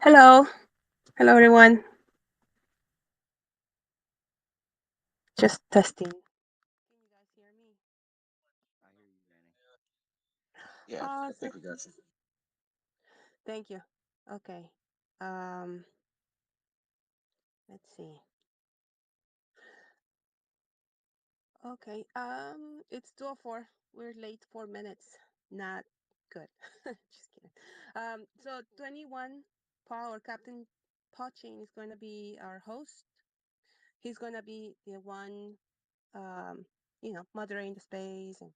Hello. Hello, everyone. Just testing. Can you guys hear me? I hear you, Danny. Yeah, I Awesome. think we got you. Thank you. Okay. Um, let's see. Okay. It's 2:04. We're late 4 minutes. Not good. Just kidding. So 21 Paul or Captain PAWChain is going to be our host. He's going to be the one, um, moderating the space and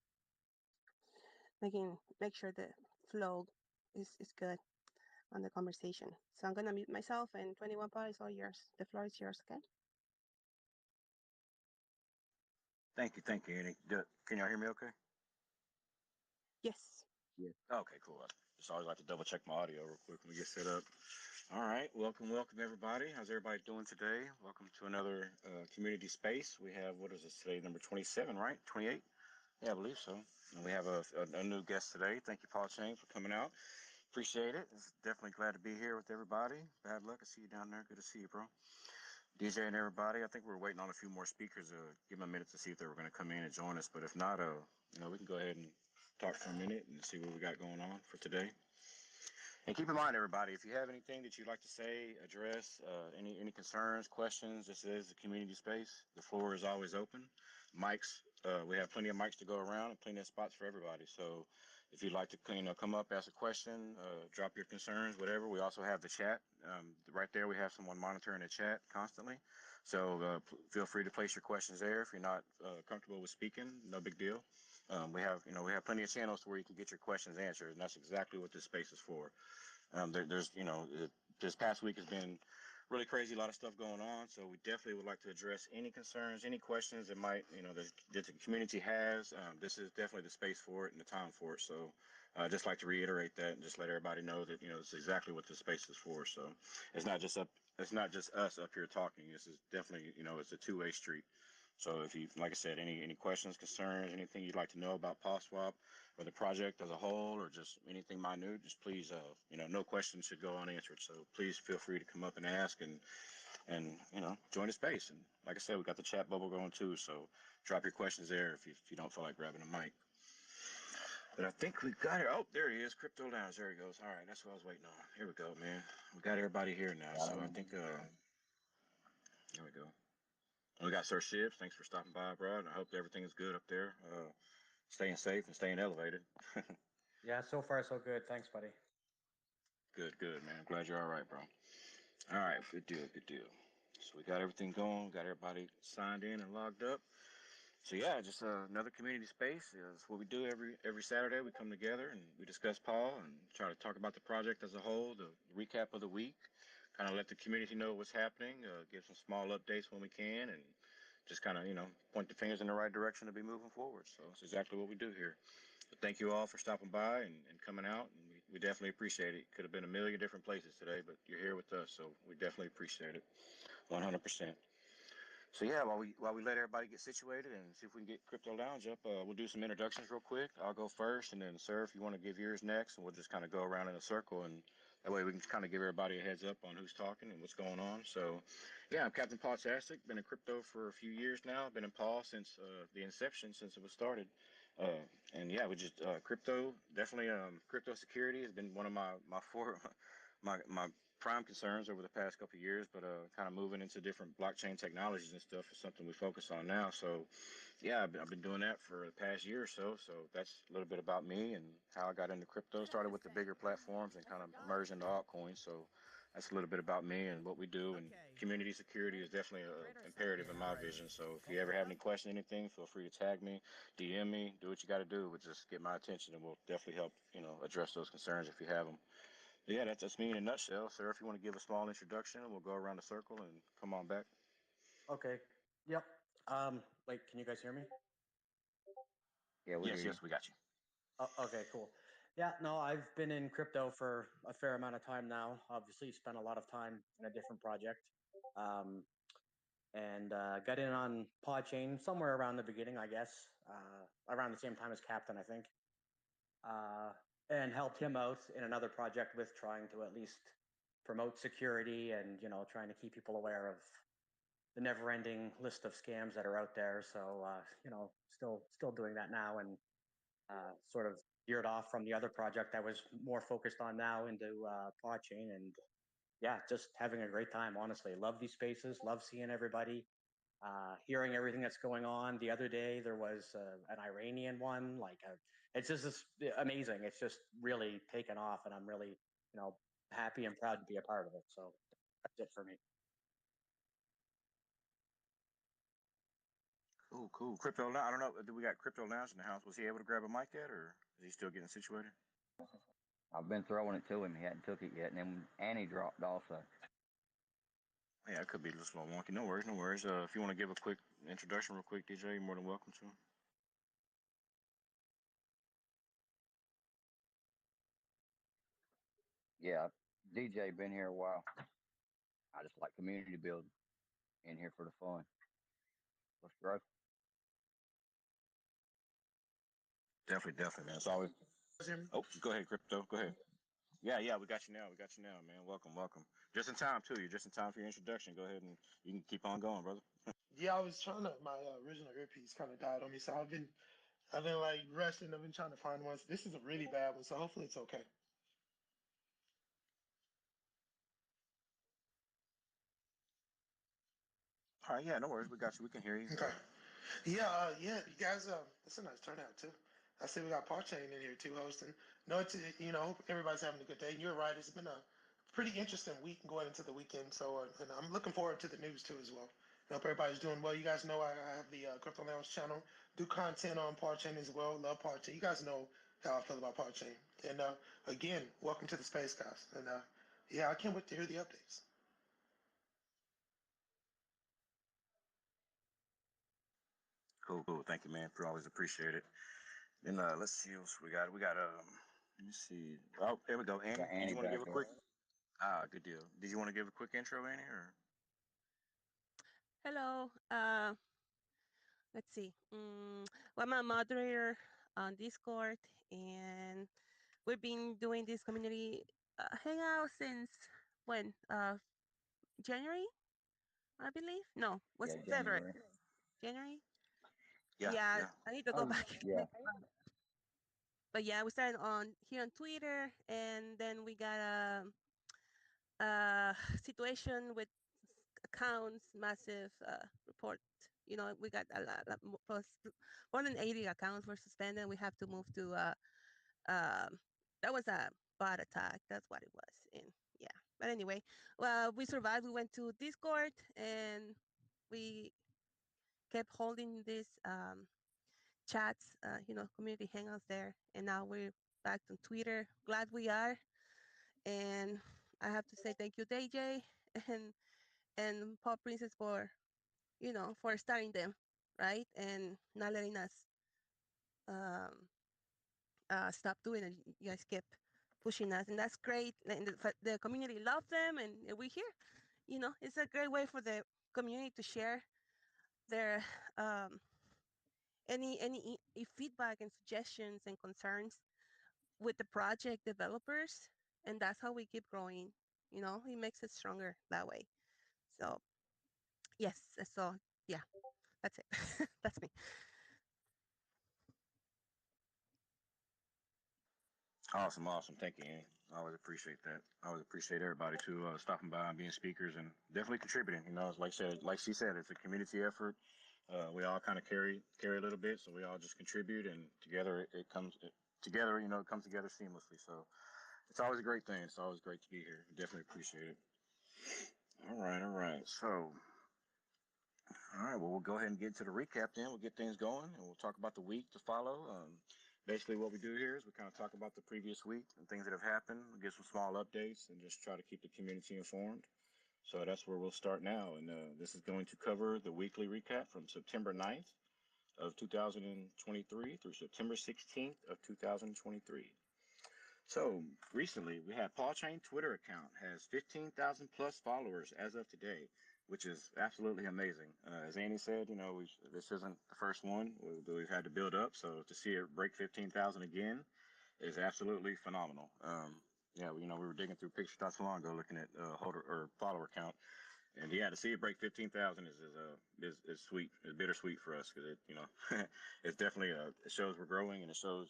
make sure the flow is good on the conversation. So I'm gonna mute myself, and 21 Pod is all yours. The floor is yours, okay? Thank you, Annie. Can y'all hear me okay? Yes. Yeah. Okay, cool. I just always like to double check my audio real quick when we get set up. All right, welcome everybody. How's everybody doing today? Welcome to another community space. We have, what is this today, number 27, right? 28? Yeah, I believe so. And we have a new guest today. Thank you, PAWChain, for coming out. Appreciate it. It's definitely glad to be here with everybody. Bad luck. I see you down there. Good to see you, bro. DJ and everybody. I think we're waiting on a few more speakers. Give them a minute to see if they were going to come in and join us. But if not, we can go ahead and talk for a minute and see what we got going on for today. And keep in mind, everybody, if you have anything that you'd like to say, address, any concerns, questions, this is a community space. The floor is always open. Mics, we have plenty of mics to go around and plenty of spots for everybody. So if you'd like to come up, ask a question, drop your concerns, whatever. We also have the chat. Right there, we have someone monitoring the chat constantly. So feel free to place your questions there. If you're not comfortable with speaking, no big deal. We have plenty of channels where you can get your questions answered, and that's exactly what this space is for. This past week has been really crazy, a lot of stuff going on. So we definitely would like to address any concerns, any questions that might, that the community has. This is definitely the space for it and the time for it. So I just like to reiterate that and just let everybody know that, it's exactly what this space is for. So it's not just up, it's not just us up here talking. This is definitely, it's a two-way street. So if you, like I said, any questions, concerns, anything you'd like to know about PawSwap or the project as a whole, or just anything minute, just please, no questions should go unanswered. So please feel free to come up and ask and join the space. And like I said, we got the chat bubble going too. So drop your questions there if you don't feel like grabbing a mic. But I think we got it. Oh, there he is. Crypto Lounge. There he goes. All right, that's what I was waiting on. Here we go, man. We got everybody here now. So I think, there we go. We got Sir Shibs. Thanks for stopping by, bro. And I hope everything is good up there. Staying safe and staying elevated. Yeah, so far so good. Thanks, buddy. Good, man. I'm glad you're all right, bro. All right, good deal, good deal. So we got everything going, got everybody signed in and logged up. So yeah, just another community space. It's what we do every Saturday. We come together and we discuss Paul and try to talk about the project as a whole, the recap of the week, kind of let the community know what's happening, give some small updates when we can, and just kind of point the fingers in the right direction to be moving forward. So it's exactly what we do here. But thank you all for stopping by and coming out. And we definitely appreciate it. Could have been a million different places today, but you're here with us, so we definitely appreciate it, 100%. So yeah, while we let everybody get situated and see if we can get Crypto Lounge up, we'll do some introductions real quick. I'll go first, and then sir, if you want to give yours next, and we'll just kind of go around in a circle, and that way we can kind of give everybody a heads up on who's talking and what's going on. So, yeah, I'm Captain PAWChain. Been in crypto for a few years now. Been in Paw since the inception, since it was started. And yeah, we just crypto definitely crypto security has been one of my four my prime concerns over the past couple of years, but kind of moving into different blockchain technologies and stuff is something we focus on now. So, yeah, I've been doing that for the past year or so. So that's a little bit about me and how I got into crypto. Started with the bigger platforms and kind of merged into altcoins. So that's a little bit about me and what we do. And community security is definitely a imperative in my vision. So if you ever have any question, anything, feel free to tag me, DM me, do what you got to do, but just get my attention, and we'll definitely help address those concerns if you have them. Yeah, that's me in a nutshell, sir. If you want to give a small introduction, we'll go around the circle and come on back. Okay. Yep. Wait, can you guys hear me? Yeah, we hear Yes, you. yes, we got you. Okay, cool. Yeah, no, I've been in crypto for a fair amount of time now. Obviously, spent a lot of time in a different project. Um, and got in on PodChain somewhere around the beginning, I guess, around the same time as Captain, I think, uh, and helped him out in another project with trying to at least promote security and trying to keep people aware of the never-ending list of scams that are out there. So still doing that now, and sort of veered off from the other project I was more focused on now into PAWChain, and yeah, just having a great time. Honestly, love these spaces, love seeing everybody, hearing everything that's going on. The other day there was an Iranian one. It's just amazing. It's just really taken off, and I'm really happy and proud to be a part of it. So that's it for me. Cool, cool. Crypto, I don't know. Do we got Crypto Lounge in the house? Was he able to grab a mic yet, or is he still getting situated? I've been throwing it to him. He hadn't took it yet, and then Annie dropped also. Yeah, it could be a little slow wonky. No worries, no worries. If you want to give a quick introduction real quick, DJ, you're more than welcome to. Yeah, DJ been here a while. I just like community building in here for the fun. Let's grow. Definitely, man. It's always. Oh, go ahead, Crypto. Go ahead. Yeah, yeah, we got you now. We got you now, man. Welcome, welcome. Just in time too. You're just in time for your introduction. Go ahead and you can keep on going, brother. Yeah, I was trying to. My original earpiece kind of died on me, so I've been like rushing. I've been trying to find one. This is a really bad one, so hopefully it's okay. All right, yeah, no worries. We got you. We can hear you. Okay. Yeah, yeah. You guys, it's a nice turnout too. I see we got PAWChain in here too hosting. No, it's hope everybody's having a good day. You're right. It's been a pretty interesting week going into the weekend. So, and I'm looking forward to the news too as well. I hope everybody's doing well. You guys know I have the Crypto Lounge channel. Do content on PAWChain as well. Love PAWChain. You guys know how I feel about PAWChain. And again, welcome to the space, guys. And yeah, I can't wait to hear the updates. Cool, cool. Thank you, man. For always appreciate it. Then let's see what else we got. We got let me see. Oh, there we go. Annie, Got did Annie you want to back give a up. quick? Good deal. Did you want to give a quick intro, Annie, or? Hello. Let's see. Well, I'm a moderator on Discord, and we've been doing this community hangout since when? January, I believe. No, was Yeah, it February? January. January. Yeah, Yeah, yeah. I need to go Oh, back. yeah. But yeah, we started on here on Twitter, and then we got a situation with accounts, massive report. We got more than 80 accounts were suspended. We have to move to that was a bot attack. That's what it was. And yeah, but anyway, well, we survived. We went to Discord and we kept holding these chats, community hangouts there. And now we're back on Twitter. Glad we are. And I have to say thank you, DJ, and Paul Princess for starting them, right, and not letting us um, stop doing it. You guys kept pushing us, and that's great. And the community loved them, and we're here. It's a great way for the community to share their um, any feedback and suggestions and concerns with the project developers, and that's how we keep growing. It makes it stronger that way. So yes, so yeah, that's it. That's me. Awesome, awesome. Thank you, Annie. I always appreciate that. I always appreciate everybody too stopping by and being speakers and definitely contributing. It's like she said, it's a community effort. We all kind of carry a little bit, so we all just contribute, and together it comes together. It comes together seamlessly. So it's always a great thing. It's always great to be here. Definitely appreciate it. All right, all right. So all right, well, we'll go ahead and get to the recap then. We'll get things going and we'll talk about the week to follow. Basically, what we do here is we kind of talk about the previous week and things that have happened, give some small updates, and just try to keep the community informed. So that's where we'll start now. And this is going to cover the weekly recap from September 9th of 2023 through September 16th of 2023. So recently, we had PAWChain Twitter account has 15,000 plus followers as of today, which is absolutely amazing. As Annie said, this isn't the first one we've had to build up. So to see it break 15,000 again is absolutely phenomenal. Yeah, we were digging through pictures not so long ago, looking at holder or follower count, and yeah, to see it break 15,000 is sweet. It's bittersweet for us because it's definitely it shows we're growing and it shows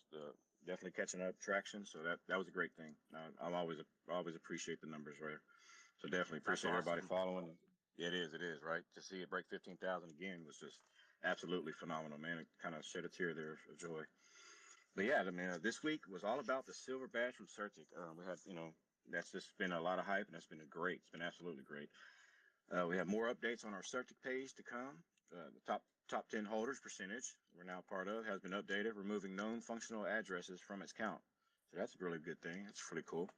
definitely catching up traction. So that was a great thing. I'll always appreciate the numbers, right? So definitely That's appreciate everybody awesome. following. Yeah, it is, right? To see it break 15,000 again was just absolutely phenomenal, man. It kind of shed a tear there of joy. But yeah, I mean, this week was all about the silver badge from Certic. We had, that's just been a lot of hype, and that's been great. It's been absolutely great. We have more updates on our Certic page to come. The top 10 holders percentage we're now part of has been updated, removing known functional addresses from its count. So that's a really good thing. That's really cool.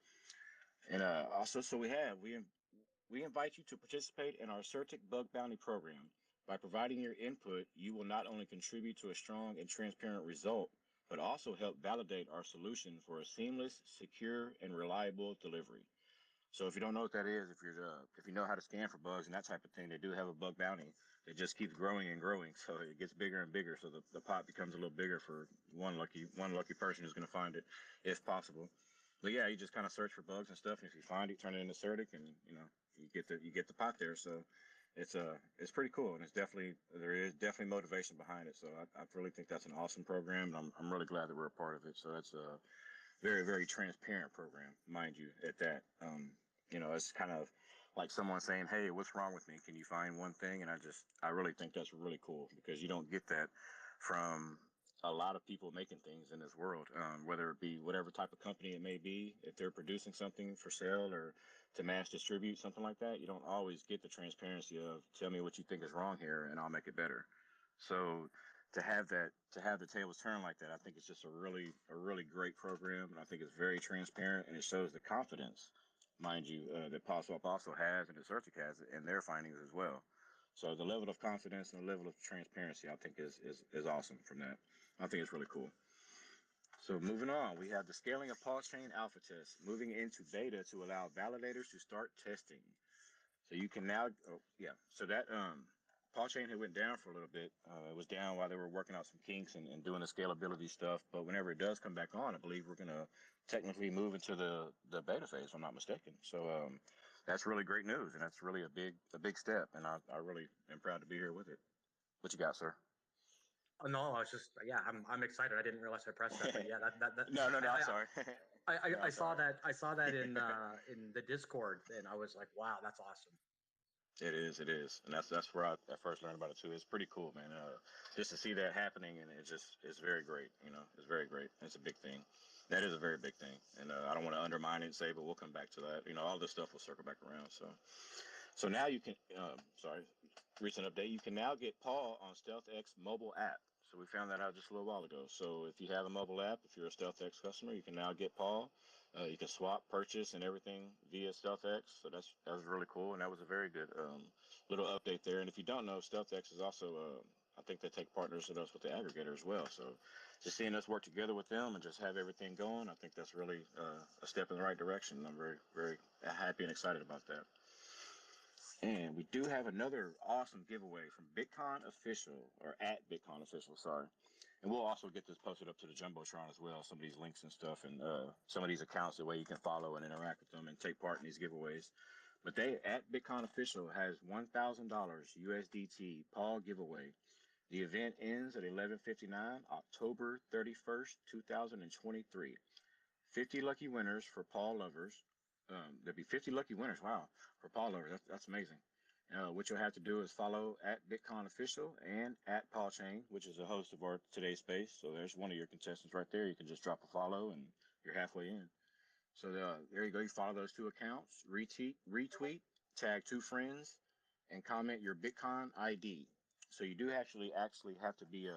And also, so we invite you to participate in our Certic Bug Bounty program. By providing your input, you will not only contribute to a strong and transparent result, but also help validate our solution for a seamless, secure, and reliable delivery. So if you don't know what that is, if you know how to scan for bugs and that type of thing, they do have a bug bounty. It just keeps growing and growing, so it gets bigger and bigger. So the pot becomes a little bigger for one lucky person who's going to find it, if possible. But yeah, you just kind of search for bugs and stuff, and if you find it, turn it into Certic, and you get the pot there. So it's pretty cool, and there is definitely motivation behind it. So I really think that's an awesome program, and I'm really glad that we're a part of it. So that's a very, very transparent program, mind you, at that. It's kind of like someone saying, "Hey, what's wrong with me? Can you find one thing?" And I really think that's really cool because you don't get that from a lot of people making things in this world, whether it be whatever type of company it may be. If they're producing something for sale or to mass distribute something like that, you don't always get the transparency of tell me what you think is wrong here and I'll make it better. So to have the tables turned like that, I think it's just a really great program, and I think it's very transparent, and it shows the confidence, mind you, that PawSwap also has and that Certic has in their findings as well. So the level of confidence and the level of transparency, I think, is awesome from that. I think it's really cool. So moving on, we have the scaling of PAWChain alpha test moving into beta to allow validators to start testing. So you can now, oh, yeah. So that PAWChain had went down for a little bit. It was down while they were working out some kinks and doing the scalability stuff. But whenever it does come back on, I believe we're gonna technically move into the beta phase, if I'm not mistaken. So that's really great news, and that's really a big step. And I really am proud to be here with it. What you got, sir? No, I was just, yeah, I'm excited. I didn't realize I pressed that, but yeah, that No, no, no. I'm I, sorry. No, I I'm sorry. I saw that in the Discord, and I was like, wow, that's awesome. It is, and that's where I first learned about it too. It's pretty cool, man. Just to see that happening, and it's very great. It's very great. It's a big thing. That is a very big thing, and I don't want to undermine it and say, but we'll come back to that. All this stuff will circle back around. So now you can, sorry, recent update. You can now get Paul on StealthX mobile app. So we found that out just a little while ago. So if you have a mobile app, if you're a StealthX customer, you can now get Paul. You can swap, purchase, and everything via StealthX. So that was really cool, and that was a very good little update there. And if you don't know, StealthX is also, I think they take partners with us with the aggregator as well. So just seeing us work together with them and just have everything going, I think that's really a step in the right direction. I'm very, very happy and excited about that. And we do have another awesome giveaway from Bitcoin Official, or at Bitcoin Official, sorry. And we'll also get this posted up to the Jumbotron as well, some of these links and stuff, and some of these accounts, the way you can follow and interact with them and take part in these giveaways. But they, at Bitcoin Official, has $1,000 USDT Paul giveaway. The event ends at 11:59, October 31st, 2023. 50 lucky winners for Paul lovers. There'll be 50 lucky winners. Wow, for Paul lovers, that's amazing. What you'll have to do is follow at Bitcoin Official and at PAWChain, which is the host of our today's space. So there's one of your contestants right there. You can just drop a follow, and you're halfway in. So there you go. You follow those two accounts, retweet, tag two friends, and comment your Bitcoin ID. So you do actually have to be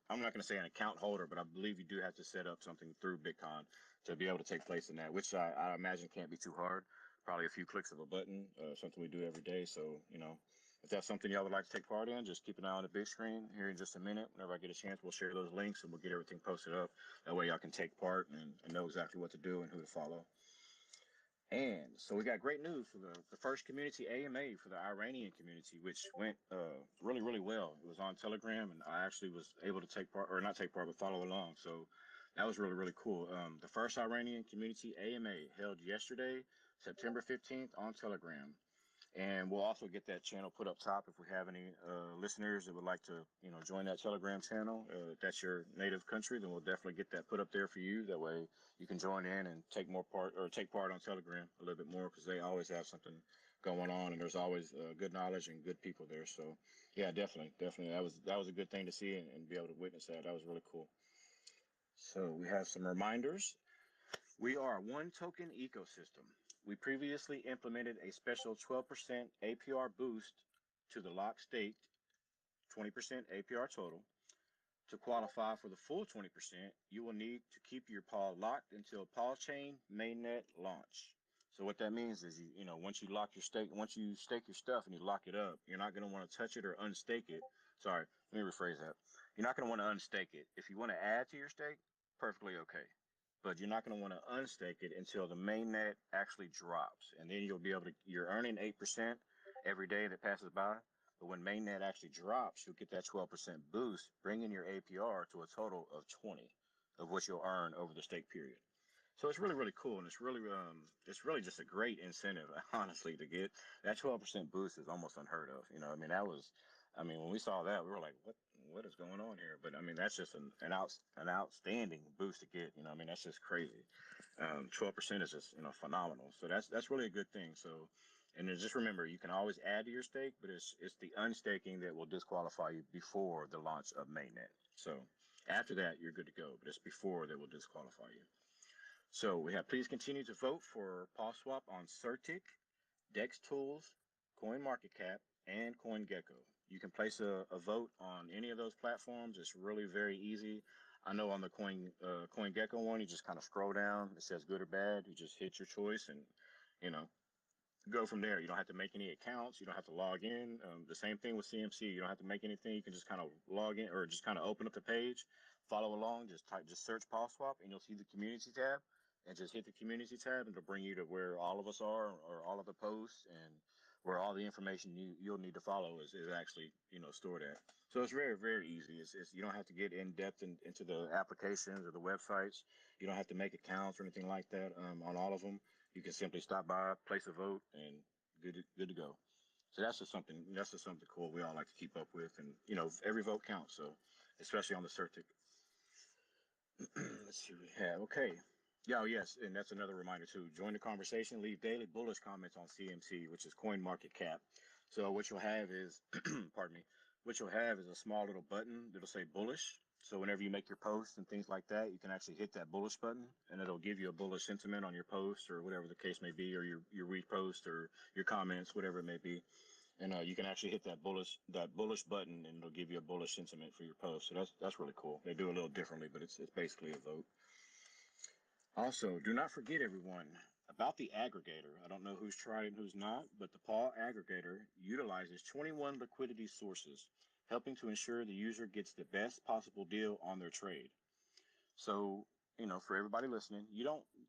I'm not going to say an account holder, but I believe you do have to set up something through Bitcoin to be able to take place in that, which I imagine can't be too hard. Probably a few clicks of a button, something we do every day. So, if that's something y'all would like to take part in, just keep an eye on the big screen here in just a minute. Whenever I get a chance, we'll share those links and we'll get everything posted up. That way y'all can take part and know exactly what to do and who to follow. And so we got great news for the first community AMA for the Iranian community, which went really, really well. It was on Telegram, and I actually was able to take part, or not take part, but follow along. So That was really, really cool. The first Iranian community AMA held yesterday, September 15th on Telegram. And we'll also get that channel put up top if we have any listeners that would like to, join that Telegram channel. If that's your native country, then we'll definitely get that put up there for you. That way you can join in and take part on Telegram a little bit more, because they always have something going on, and there's always good knowledge and good people there. So yeah, definitely, definitely, that was a good thing to see, and be able to witness that. That was really cool. So we have some reminders. We are a one token ecosystem. We previously implemented a special 12% APR boost to the lock staked 20% APR total. To qualify for the full 20%, you will need to keep your paw locked until PAWChain mainnet launch. So what that means is, once you stake your stuff and you lock it up, you're not going to want to touch it or unstake it. Sorry, let me rephrase that. You're not going to want to unstake it. If you want to add to your stake, perfectly okay. But you're not going to want to unstake it until the mainnet actually drops. And then you're earning 8% every day that passes by. But when mainnet actually drops, you'll get that 12% boost, bringing your APR to a total of 20 of what you'll earn over the stake period. So it's really, really cool, and it's really just a great incentive, honestly, to get that 12% boost is almost unheard of. When we saw that, we were like, what is going on here? But I mean, that's just an outstanding boost to get. That's just crazy. 12% is just phenomenal. So that's really a good thing. So, and then just remember, you can always add to your stake, but it's the unstaking that will disqualify you before the launch of mainnet. So after that, you're good to go, but it's before that will disqualify you. So we have, please continue to vote for PawSwap on Certic, Dex Tools, CoinMarketCap, and CoinGecko. You can place a vote on any of those platforms. It's really very easy. I know on the CoinGecko one, you just kind of scroll down. It says good or bad. You just hit your choice and, you know, go from there. You don't have to make any accounts. You don't have to log in. The same thing with CMC. You don't have to make anything. You can just kind of log in, or just kind of open up the page, follow along, just search PawSwap, and you'll see the community tab, and just hit the community tab, and it'll bring you to where all of us are, or all of the posts, and where all the information you'll need to follow is actually stored at. So it's very, very easy. You don't have to get in depth into the applications or the websites. You don't have to make accounts or anything like that on all of them. You can simply stop by, place a vote, and good to go. So that's just something cool we all like to keep up with, and every vote counts. So especially on the Certic. Let's see what we have. Okay. Yeah, oh, yes, and that's another reminder too. Join the conversation. Leave daily bullish comments on CMC, which is Coin Market Cap. So what you'll have is, pardon me, what you'll have is a small little button that'll say bullish. So whenever you make your posts and things like that, you can actually hit that bullish button, and it'll give you a bullish sentiment on your post, or whatever the case may be, or your repost, or your comments, whatever it may be. And you can actually hit that bullish button, and it'll give you a bullish sentiment for your post. So that's really cool. They do it a little differently, but it's basically a vote. Also, do not forget, everyone, about the aggregator. I don't know who's tried it and who's not, but the Paw aggregator utilizes 21 liquidity sources, helping to ensure the user gets the best possible deal on their trade. So, for everybody listening,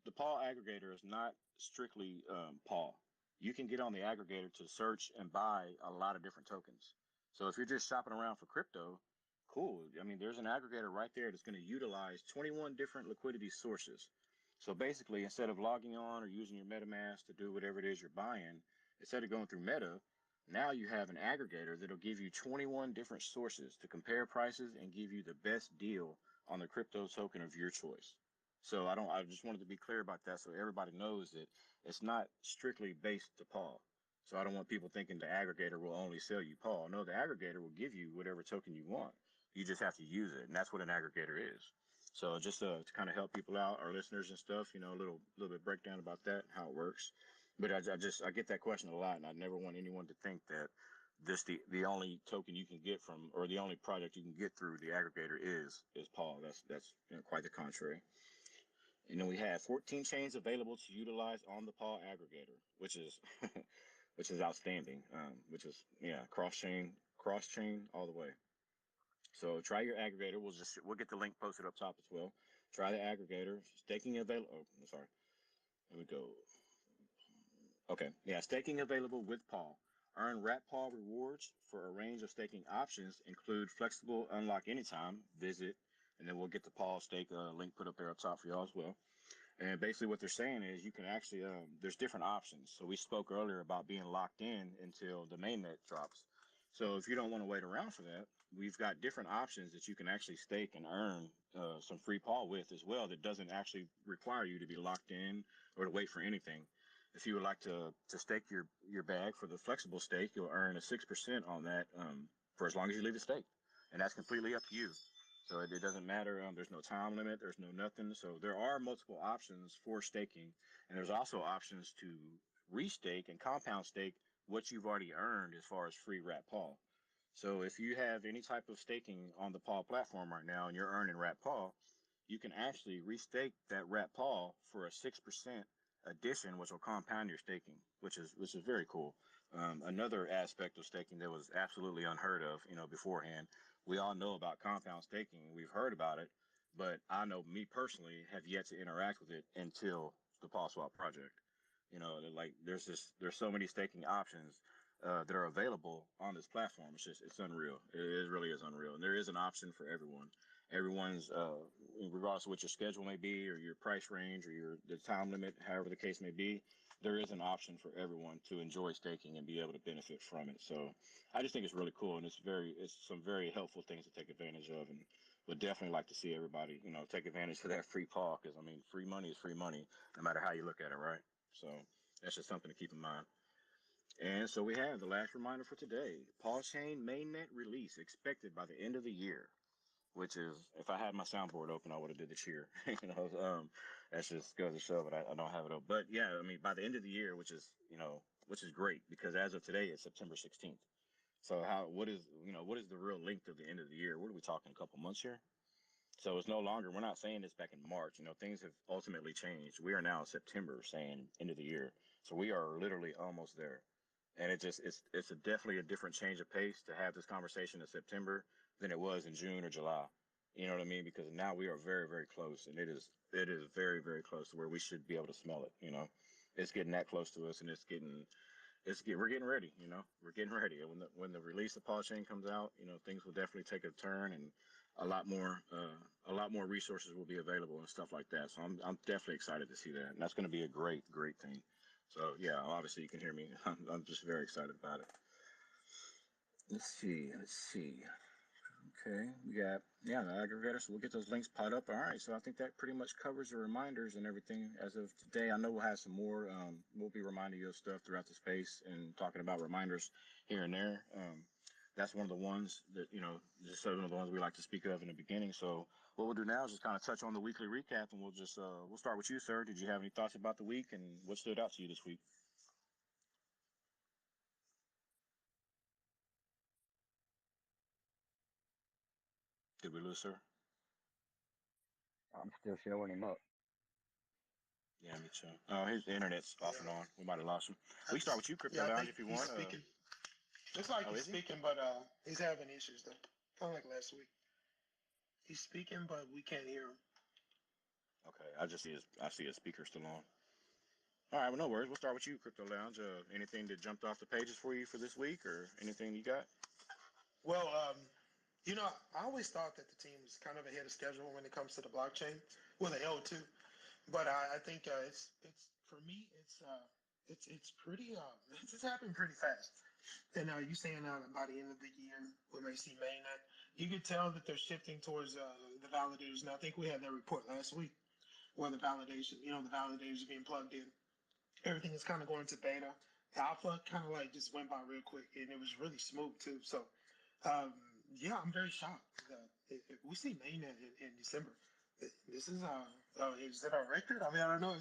the Paw aggregator is not strictly Paw. You can get on the aggregator to search and buy a lot of different tokens. So if you're just shopping around for crypto, cool. I mean, there's an aggregator right there that's going to utilize 21 different liquidity sources. So basically, instead of logging on or using your MetaMask to do whatever it is you're buying, instead of going through Meta, now you have an aggregator that'll give you 21 different sources to compare prices and give you the best deal on the crypto token of your choice. So I just wanted to be clear about that, so everybody knows that it's not strictly based to Paw. So I don't want people thinking the aggregator will only sell you Paw. No, the aggregator will give you whatever token you want. You just have to use it, and that's what an aggregator is. So just to kind of help people out, our listeners and stuff, a little bit breakdown about that, how it works. But I get that question a lot, and I never want anyone to think that the only token you can get from, or the only project you can get through the aggregator is Paw. That's quite the contrary. And then we have 14 chains available to utilize on the Paw aggregator, which is which is outstanding. Which is cross chain all the way. So try your aggregator. We'll get the link posted up top as well. Try the aggregator. Staking available. Oh, I'm sorry. Let me go. Okay. Yeah, staking available with Paw. Earn Rat Paw rewards for a range of staking options, include flexible unlock anytime. Visit and then we'll get the Paul stake link put up there up top for y'all as well. And basically, what they're saying is you can actually there's different options. So we spoke earlier about being locked in until the mainnet drops. So if you don't want to wait around for that, we've got different options that you can actually stake and earn some free Paul with as well. That doesn't actually require you to be locked in or to wait for anything. If you would like to stake your bag for the flexible stake, you'll earn a 6% on that for as long as you leave the stake, and that's completely up to you. So it doesn't matter. There's no time limit. There's no nothing. So there are multiple options for staking, and there's also options to restake and compound stake what you've already earned as far as free Rat Paul. So if you have any type of staking on the Paul platform right now and you're earning Rat Paul, you can actually restake that Rat Paul for a 6% addition, which will compound your staking, which is very cool. Another aspect of staking that was absolutely unheard of, beforehand. We all know about compound staking. We've heard about it, but I know me personally have yet to interact with it until the PAWSwap project. Like there's so many staking options that are available on this platform. It's unreal. It really is unreal. And there is an option for everyone. Everyone's regardless of what your schedule may be or your price range or the time limit, however the case may be, there is an option for everyone to enjoy staking and be able to benefit from it. So I just think it's really cool, and it's some very helpful things to take advantage of, and would definitely like to see everybody, take advantage of that free Paul, because I mean, free money is free money, no matter how you look at it, right? So that's just something to keep in mind. And so we have the last reminder for today: PAWChain mainnet release expected by the end of the year. Which is, if I had my soundboard open, I would have did the cheer. That's just goes to show, but I don't have it open. But yeah, I mean, by the end of the year, which is great, because as of today, it's September 16th. So what is the real length of the end of the year? What are we talking? A couple months here? So it's no longer. We're not saying this back in March. Things have ultimately changed. We are now in September, saying end of the year. So we are literally almost there, and definitely a different change of pace to have this conversation in September than it was in June or July. You know what I mean? Because now we are very, very close, and it is very, very close to where we should be able to smell it. It's getting that close to us, and we're getting ready. We're getting ready. And when the release of PAWChain comes out, things will definitely take a turn, and a lot more resources will be available and stuff like that. So I'm definitely excited to see that, and that's going to be a great, great thing. So yeah, obviously you can hear me. I'm just very excited about it. Let's see. Okay, we got, yeah, the aggregator, so we'll get those links piled up. All right, so I think that pretty much covers the reminders and everything as of today. I know we'll have some more. We'll be reminding you of stuff throughout the space and talking about reminders here and there. That's one of the ones that, just one of the ones we like to speak of in the beginning. So what we'll do now is just kind of touch on the weekly recap, and we'll start with you, sir. Did you have any thoughts about the week, and what stood out to you this week? Did we lose, sir? I'm still showing him up. Yeah, me too. Oh, his internet's off and Yeah. on. We might have lost him. We can start with you, Crypto Yeah, I Lounge, think if you he's want. speaking. Looks like Oh, he's is he? speaking, but he's having issues though. Kind of like last week. He's speaking, but we can't hear him. Okay, I see his speaker still on. All right, well, no worries. We'll start with you, Crypto Lounge. Anything that jumped off the pages for you for this week, or anything you got? Well, I always thought that the team was kind of ahead of schedule when it comes to the blockchain. Well, they owe too, but I think it's for me it's pretty it's happening pretty fast. And you saying by the end of the year we may see mainnet. You could tell that they're shifting towards the validators. And I think we had that report last week where the validators are being plugged in. Everything is kind of going to beta. Alpha kind of like just went by real quick, and it was really smooth too. So, um, yeah, I'm very shocked. If we see mainnet in December, this is it a record? I mean, I don't know.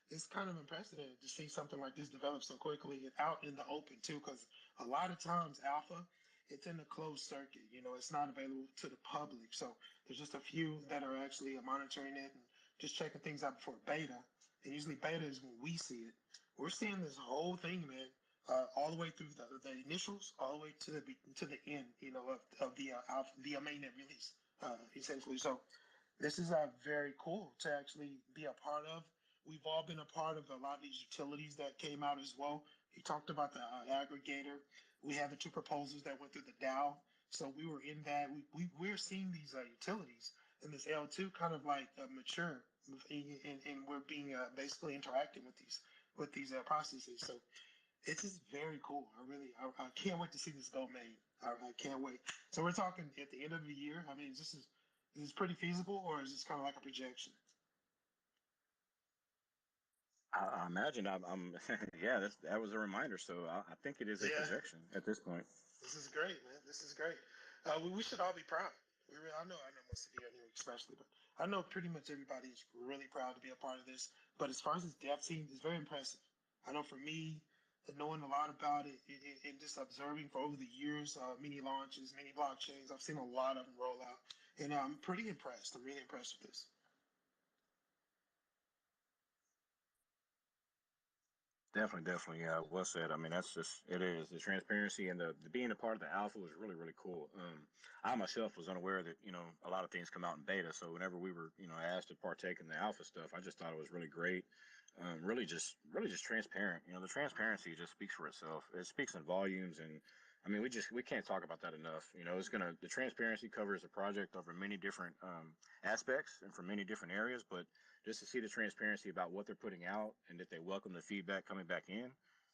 It's kind of unprecedented to see something like this develop so quickly and out in the open too. Because a lot of times alpha, it's in the closed circuit. It's not available to the public. So there's just a few that are actually monitoring it and just checking things out before beta. And usually beta is when we see it. We're seeing this whole thing, man, all the way through the initials, all the way to the end, of the mainnet release, essentially. So this is very cool to actually be a part of. We've all been a part of a lot of these utilities that came out as well. He talked about the aggregator. We had the two proposals that went through the DAO. So we were in that. We're seeing these utilities and this L2 kind of like mature, and we're being basically interacting with these processes. So it's just very cool. I can't wait to see this go made. I can't wait. So we're talking at the end of the year. I mean, is this pretty feasible, or is this kind of like a projection? I imagine I'm yeah, that was a reminder. So I think it is a Yeah. projection at this point. This is great, man. This is great. We should all be proud. I know most of you anyway, especially, but I know pretty much everybody is really proud to be a part of this. But as far as this dev team, it's very impressive. I know for me, knowing a lot about it and just observing for over the years, many launches, many blockchains, I've seen a lot of them roll out, and I'm pretty impressed. I'm really impressed with this. Definitely. Yeah, well said. I mean, that's just it is the transparency and the being a part of the alpha was really cool. I myself was unaware that a lot of things come out in beta. So whenever we were asked to partake in the alpha stuff, I just thought it was really great. Really just transparent. The transparency just speaks for itself. It speaks in volumes, and I mean, we can't talk about that enough. The transparency covers the project over many different aspects and from many different areas, but just to see the transparency about what they're putting out and that they welcome the feedback coming back in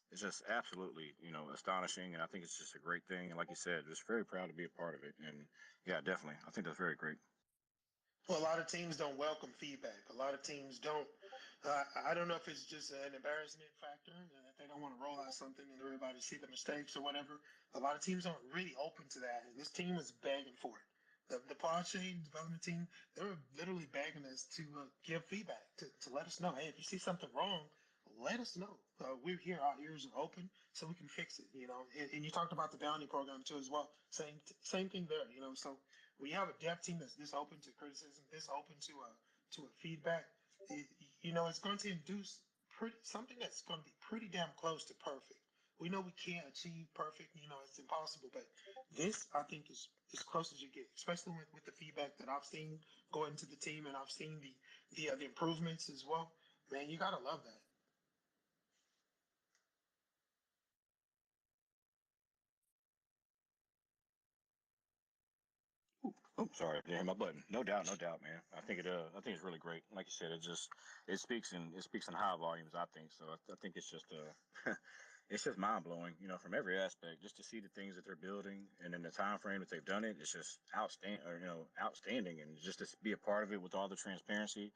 is just absolutely, astonishing. And I think it's just a great thing. And like you said, just very proud to be a part of it. And yeah, definitely. I think that's very great. Well, a lot of teams don't welcome feedback. A lot of teams don't. I don't know if it's just an embarrassment factor that they don't want to roll out something and everybody see the mistakes or whatever. A lot of teams aren't really open to that, and this team is begging for it. The PAWChain development team, they were literally begging us to give feedback, to let us know, hey, if you see something wrong, let us know. We're here, our ears are open, so we can fix it. And you talked about the bounty program too as well. Same thing there. So when you have a dev team that's this open to criticism, this open to a feedback, it, it's going to induce something that's going to be pretty damn close to perfect. We know we can't achieve perfect, it's impossible, but this I think is as close as you get, especially with the feedback that I've seen go into the team, and I've seen the improvements as well. Man, you gotta love that. Oh, sorry, I didn't hit my button. No doubt, man. I think it's really great. Like you said, it speaks in high volumes. I think so. I think it's just it's just mind blowing. From every aspect, just to see the things that they're building and in the time frame that they've done it, it's just outstanding. Or outstanding, and just to be a part of it with all the transparency.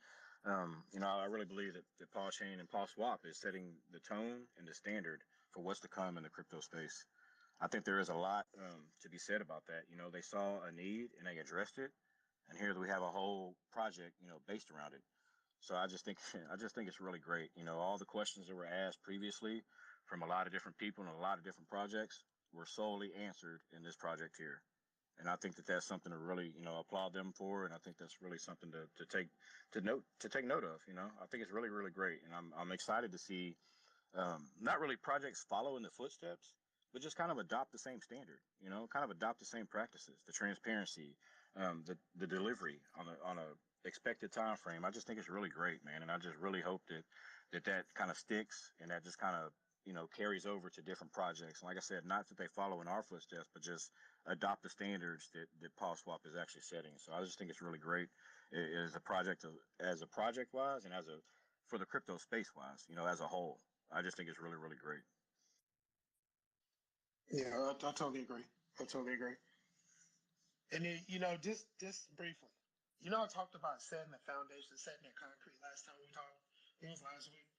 I really believe that Paul Chain and Paul Swap is setting the tone and the standard for what's to come in the crypto space. I think there is a lot to be said about that. They saw a need and they addressed it, and here we have a whole project, based around it. So I just think I just think it's really great. All the questions that were asked previously from a lot of different people and a lot of different projects were solely answered in this project here. And I think that that's something to really, applaud them for, and I think that's really something to take note of. I think it's really great, and I'm excited to see not really projects follow in the footsteps, but just kind of adopt the same standard, kind of adopt the same practices, the transparency, the delivery on a expected time frame. I just think it's really great, man, and I just really hope that kind of sticks and that just kind of carries over to different projects. And like I said, not that they follow in our footsteps, but just adopt the standards that Paul Swap is actually setting. So I just think it's really great as a as a project wise, and as a for the crypto space wise, as a whole. I just think it's really great. Yeah, I totally agree. I totally agree. And then, just briefly, I talked about setting the foundation, setting that concrete last time we talked. It was last week.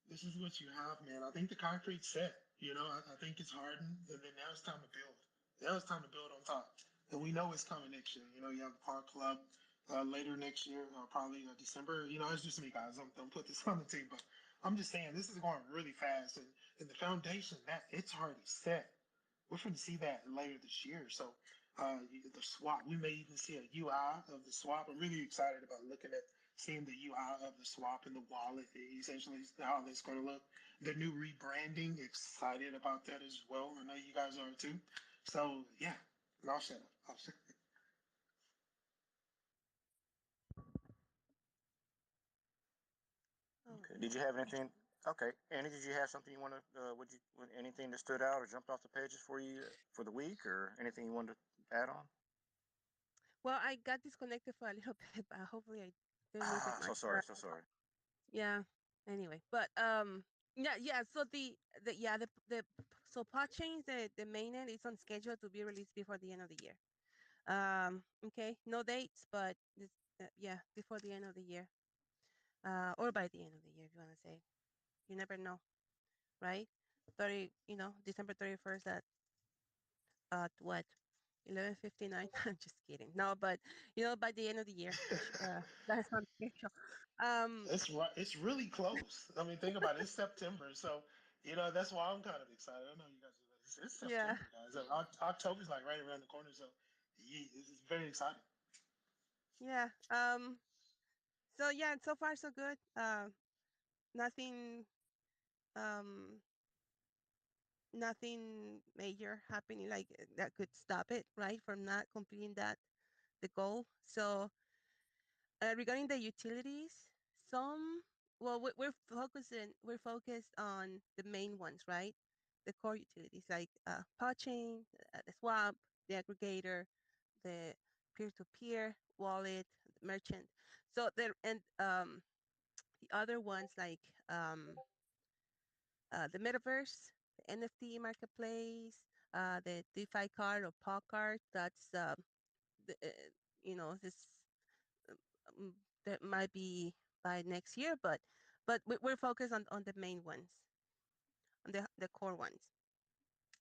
This is what you have, man. I think the concrete's set. I think it's hardened, and then now it's time to build. Now it's time to build on top. And we know it's coming next year. You have the Park Club later next year, probably December. It's just me, guys. Don't put this on the team, but I'm just saying this is going really fast, and the foundation that it's already set. We're going to see that later this year. So the swap, we may even see a UI of the swap. I'm really excited about looking at seeing the UI of the swap in the wallet, essentially how that's going to look. The new rebranding, excited about that as well. I know you guys are too. So yeah, and I'll shut up. I'll shut up. Okay. Okay. Did you have anything? Okay, Annie, did you have something you want to? Anything that stood out or jumped off the pages for you for the week, or anything you wanted to add on? Well, I got disconnected for a little bit, but hopefully I didn't lose it So much. sorry, so sorry. Yeah. Anyway, but yeah. So the so PAWChain, the mainnet is on schedule to be released before the end of the year. Okay, no dates, but this, yeah, before the end of the year, or by the end of the year, if you want to say. You never know, right? 30, December 31st at what 11:59. I'm just kidding. No, but by the end of the year, that's on schedule. Um, It's right. It's really close. I mean, think about it. It's September, so that's why I'm kind of excited. I know you guys. It's yeah, September, guys. October's like right around the corner, so it's very exciting. yeah. So yeah, so far so good. Nothing, um, nothing major happening like that could stop it, right, from not completing that the goal. So regarding the utilities, some well, we're focused on the main ones, right? The core utilities like PawChain, the swap, the aggregator, the peer-to-peer wallet, the merchant. So there and the other ones like the metaverse, the NFT marketplace, the DeFi card or PAW card. That's the, this um, that might be by next year, but we're focused on the main ones, on the core ones.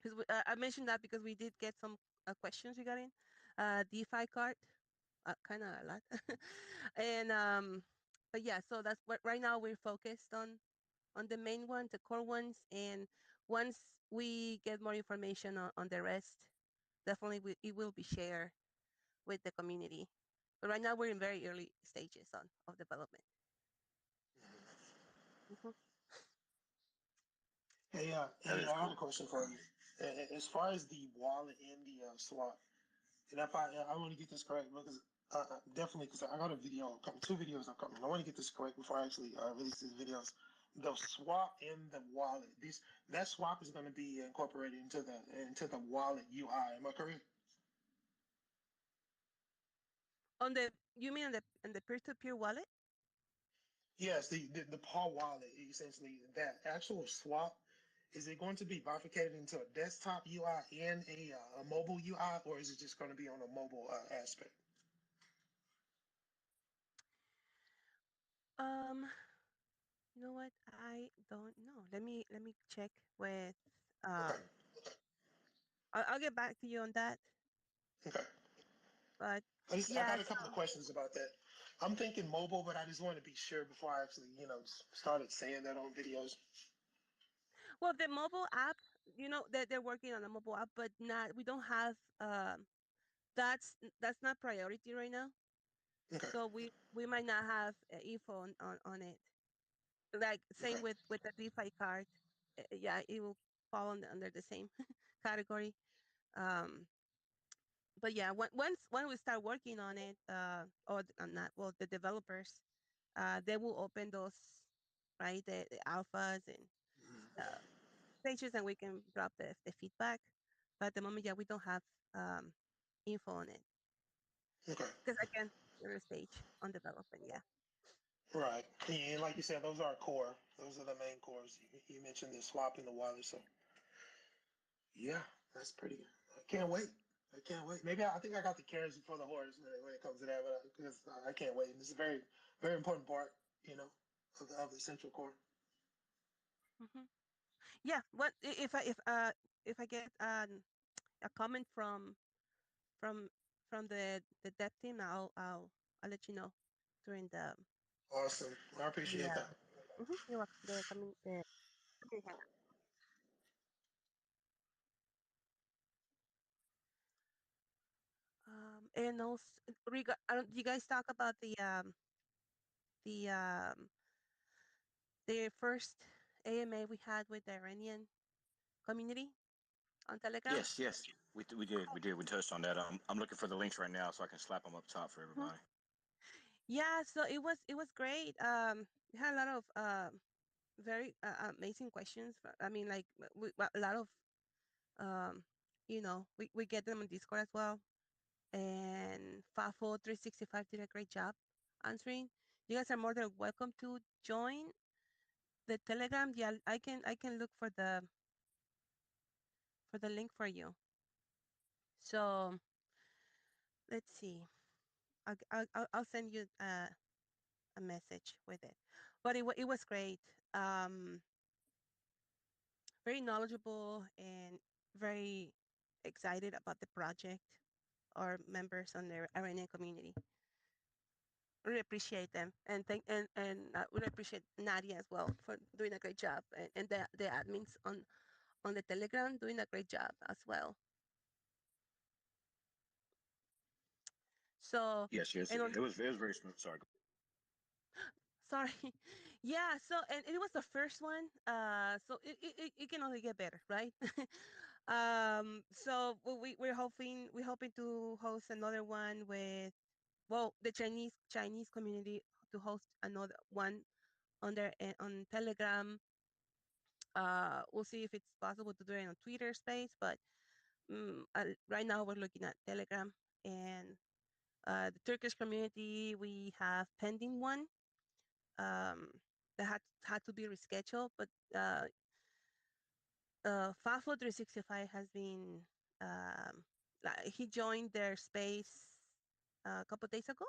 Because I mentioned that because we did get some questions regarding DeFi card, kind of a lot, and but yeah, so that's what right now we're focused on the main ones, the core ones, and once we get more information on the rest, definitely it will be shared with the community. But right now we're in very early stages of development. Mhm. That Hey, is I got a cool. question for you. As far as the wallet and the swap, and if I want to get this correct because definitely because I got a video coming, two videos are coming. I want to get this correct before I actually release these videos. The swap and the wallet, these that swap is going to be incorporated into the wallet UI. Am I correct? On the you mean on the peer-to-peer wallet? Yes, the Paw wallet essentially that actual swap. Is it going to be bifurcated into a desktop UI and a mobile UI, or is it just going to be on a mobile aspect? Um, you know what? I don't know. Let me check with Okay, um. I'll get back to you on that. okay. But I yeah, got a couple of questions about that. I'm thinking mobile, but I just want to be sure before I actually, started saying that on videos. well, the mobile app, they're working on a mobile app, but not we don't have that's not priority right now. Okay, So we might not have info on it. Like okay, same with the DeFi card. Yeah, it will fall under the same category. Um, but yeah, when we start working on it, or not, well, the developers, they will open those, right, the alphas and uh, pages, and we can drop the feedback. But at the moment, yeah, we don't have um, info on it okay. because again, early stage on development. Yeah. Right. And like you said, those are core. Those are the main cores. You mentioned the swap and the wallet, so yeah, that's pretty good. I can't wait. I can't wait. Maybe I think I got the carriage before the horse when it comes to that, but because I can't wait. And it's a very, very important part, of the central core. Hmm. Yeah. What if I get a comment from from the dev team, I'll let you know during Awesome. I the appreciate that. you're welcome. The coming the okay, hang and also you guys talk about the first AMA we had with the Iranian community on Telegram. Yes. We did. We touched on that. I'm looking for the links right now so I can slap them up top for Mhm. everybody. Yeah, so it was great. We had a lot of very amazing questions. I mean, like a lot of um, we get them on Discord as well, and Fafo 365 did a great job answering. You guys are more than welcome to join the Telegram. Yeah, I can look for the link for you. So let's see. I'll send you a message with it. But it was great. Very knowledgeable and very excited about the project. Our members on the Iranian community. Really appreciate them and really appreciate Nadia as well for doing a great job and the admins on the Telegram doing a great job as well. So Yes, yes, and on it was very smooth. Sorry. sorry, yeah. So and it was the first one. So it can only get better, right? So we're hoping to host another one with the Chinese community to host another one on Telegram. We'll see if it's possible to do it on Twitter Space, but right now we're looking at Telegram and the Turkish community. We have pending one um, that had to be rescheduled, but Fafo 365 has been he joined their space a couple days ago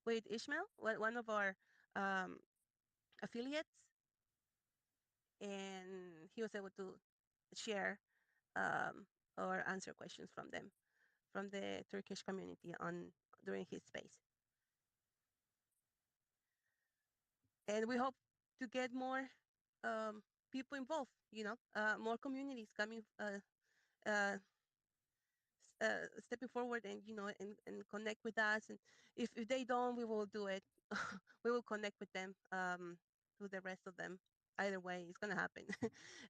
with Ishmael, one of our um, affiliates, and he was able to share um, or answer questions from them, from the Turkish community on during his space. And we hope to get more people involved. More communities coming, stepping forward, and and connect with us. And if they don't, we will do it. We will connect with them to the rest of them. Either way, it's gonna happen,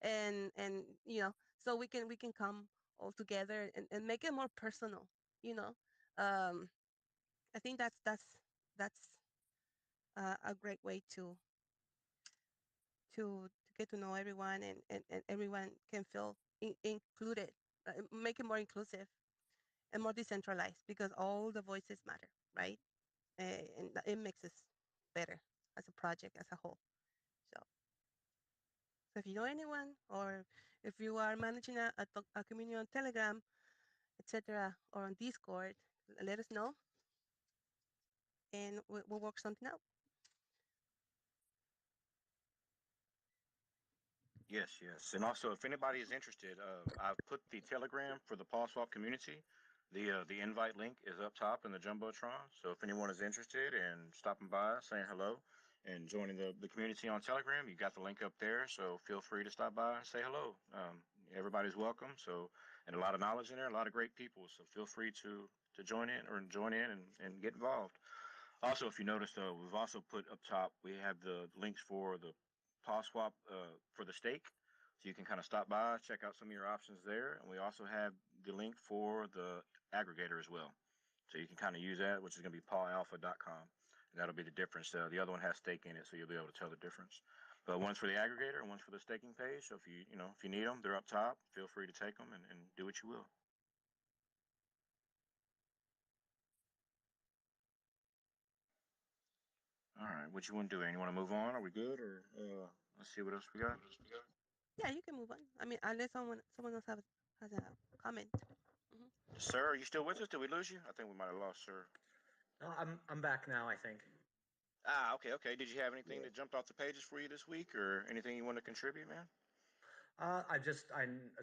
and so we can come all together and make it more personal. You know, um, I think that's a great way to get to know everyone, and everyone can feel included. Make it more inclusive and more decentralized because all the voices matter, right? And it makes us better as a project as a whole. So, so if you know anyone, or if you are managing a community on Telegram, etc., or on Discord, let us know, and we'll work something out. Yes, yes. And also, if anybody is interested, I've put the Telegram for the Paw Swap community. The invite link is up top in the jumbotron. So if anyone is interested in stopping by, saying hello, and joining the community on Telegram, you got the link up there. So feel free to stop by and say hello. Everybody's welcome. So and a lot of knowledge in there, a lot of great people. So feel free to join in and get involved. Also, if you notice, we've also put up top, we have the links for the paw swap for the stake. So you can kind of stop by, check out some of your options there. And we also have the link for the aggregator as well. So you can kind of use that, which is going to be pawalpha.com. And that'll be the difference. The other one has stake in it, so you'll be able to tell the difference. But one's for the aggregator and one's for the staking page. So if you need them, they're up top. Feel free to take them and do what you will. All right, what you want to do? You want to move on? Are we good? Or let's see what else we got. Yeah, you can move on. I mean, unless someone else has a comment. Hmm. Sir, are you still with us? Did we lose you? I think we might have lost Sir. No, I'm back now, I think. Ah, okay, okay. Did you have anything Yeah. that jumped off the pages for you this week, or anything you want to contribute, man? I'm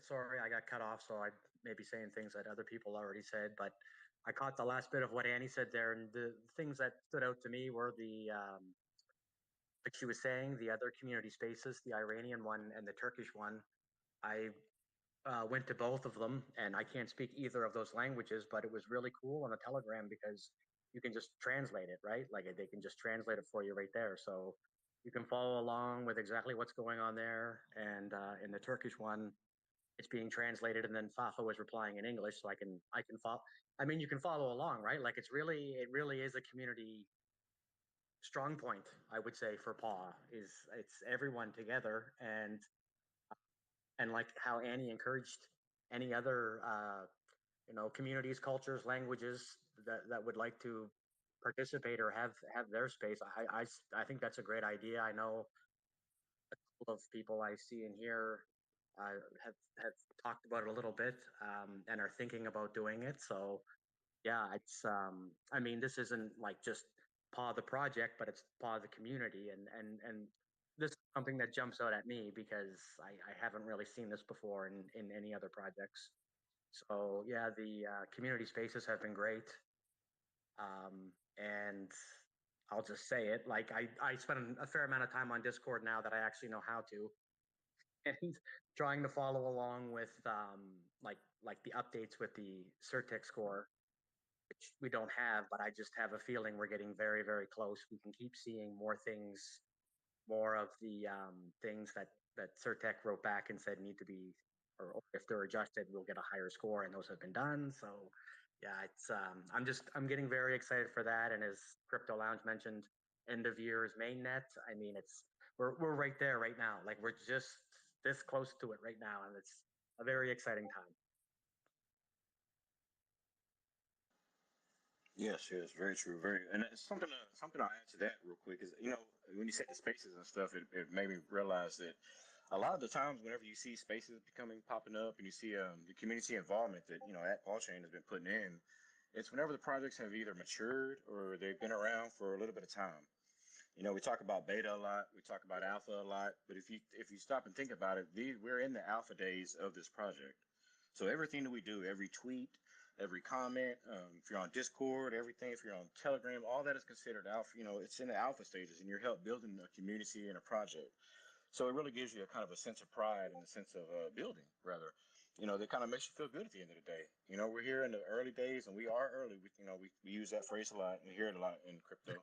sorry I got cut off, so I may be saying things that other people already said, but I caught the last bit of what Annie said there, and the things that stood out to me were like she was saying, the other community spaces, the Iranian one and the Turkish one. I went to both of them, and I can't speak either of those languages, but it was really cool on the Telegram because you can just translate it, right? Like they can just translate it for you right there. So you can follow along with exactly what's going on there. And in the Turkish one, it's being translated, and then Fafa was replying in English, so I can follow. I mean, you can follow along, right? Like it really is a community strong point, I would say, for Paw is it's everyone together, and like how Annie encouraged any other communities, cultures, languages. that would like to participate or have their space. I think that's a great idea. I know a couple of people I see in here have talked about it a little bit and are thinking about doing it. So yeah, it's I mean, this isn't like just paw the project, but it's paw the community, and this is something that jumps out at me because I haven't really seen this before in any other projects. So yeah, the community spaces have been great, and I'll just say it, like I spend a fair amount of time on Discord now that I actually know how to, and trying to follow along with like the updates with the Certec score, which we don't have, but I just have a feeling we're getting very, very close. We can keep seeing more things, more of the things that Certec wrote back and said need to be, or if they're adjusted, we'll get a higher score, and those have been done. So, yeah, it's I'm getting very excited for that. And as Crypto Lounge mentioned, end of year is mainnet. I mean, it's we're right there right now. Like we're just this close to it right now, and it's a very exciting time. Yes, yes, very true, very. And it's something I'll add to that real quick is when you said the spaces and stuff, it made me realize that a lot of the times whenever you see spaces becoming popping up and you see the community involvement that at PAWChain has been putting in, it's whenever the projects have either matured or they've been around for a little bit of time. We talk about beta a lot, we talk about alpha a lot, but if you stop and think about it, we're in the alpha days of this project. So everything that we do, every tweet, every comment, if you're on Discord, everything, if you're on Telegram, all that is considered alpha. It's in the alpha stages, and you're help building a community and a project. So it really gives you a kind of a sense of pride and a sense of building, rather. That kind of makes you feel good at the end of the day. We're here in the early days, and we are early. We use that phrase a lot, and we hear it a lot in crypto.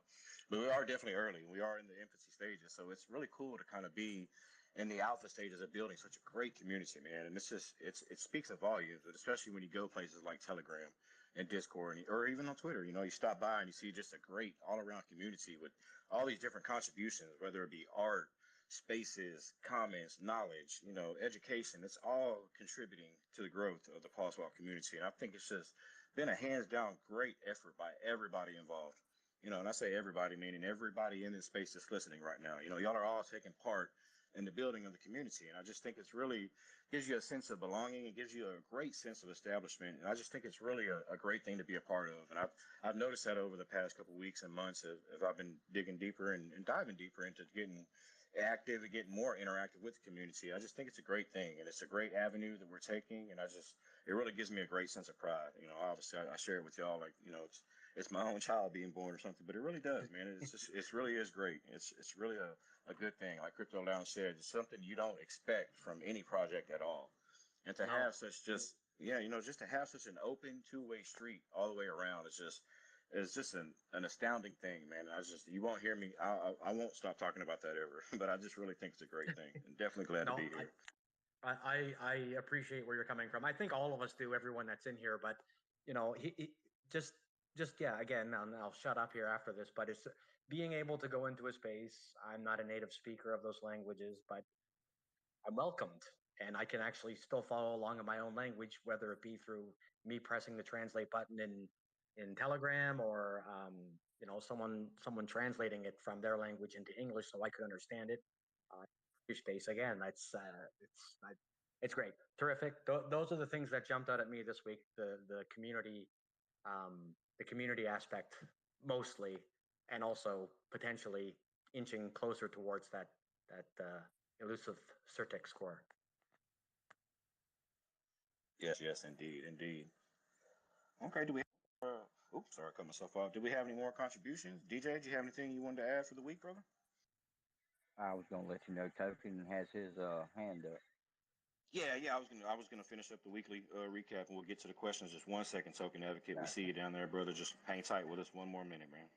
But we are definitely early. We are in the infancy stages, so it's really cool to kind of be in the alpha stages of building such a great community, man. And it speaks of volumes, but especially when you go places like Telegram and Discord, or even on Twitter. You stop by and you see just a great all around community with all these different contributions, whether it be art, spaces, comments, knowledge, education. It's all contributing to the growth of the PawSwap community. And I think it's just been a hands down great effort by everybody involved. And I say everybody, meaning everybody in this space that's listening right now. Y'all are all taking part in the building of the community. And I just think it's really gives you a sense of belonging. It gives you a great sense of establishment. And I just think it's really a great thing to be a part of. And I've noticed that over the past couple of weeks and months as I've been digging deeper and diving deeper into getting active and getting more interactive with the community. I just think it's a great thing, and it's a great avenue that we're taking. And it really gives me a great sense of pride. Obviously I share it with y'all, like, it's my own child being born or something, but it really does, man. It really is great. It's really a good thing. Like Crypto Lounge said, it's something you don't expect from any project at all. And to No, have such just, yeah, just to have such an open two-way street all the way around, it's just an astounding thing, man. You won't hear me. I won't stop talking about that ever, but I just really think it's a great thing and definitely glad to no, be here. I appreciate where you're coming from. I think all of us do, everyone that's in here, but he just yeah, again, I'll shut up here after this, but it's being able to go into a space. I'm not a native speaker of those languages, but I'm welcomed, and I can actually still follow along in my own language, whether it be through me pressing the translate button in Telegram, or someone translating it from their language into English so I could understand it. Your space again. It's great, terrific. Those are the things that jumped out at me this week. The community aspect mostly, and also potentially inching closer towards that elusive Certec score. Yes, yes, indeed, indeed. Okay, do we oops, sorry, I cut myself off. Do we have any more contributions? DJ, do you have anything you wanted to add for the week, brother? I was gonna let you know Token has his hand up. Yeah, yeah, I was gonna finish up the weekly recap, and we'll get to the questions. Just 1 second, Token Advocate. We Gotcha. see you down there, brother. Just hang tight with us 1 more minute, man.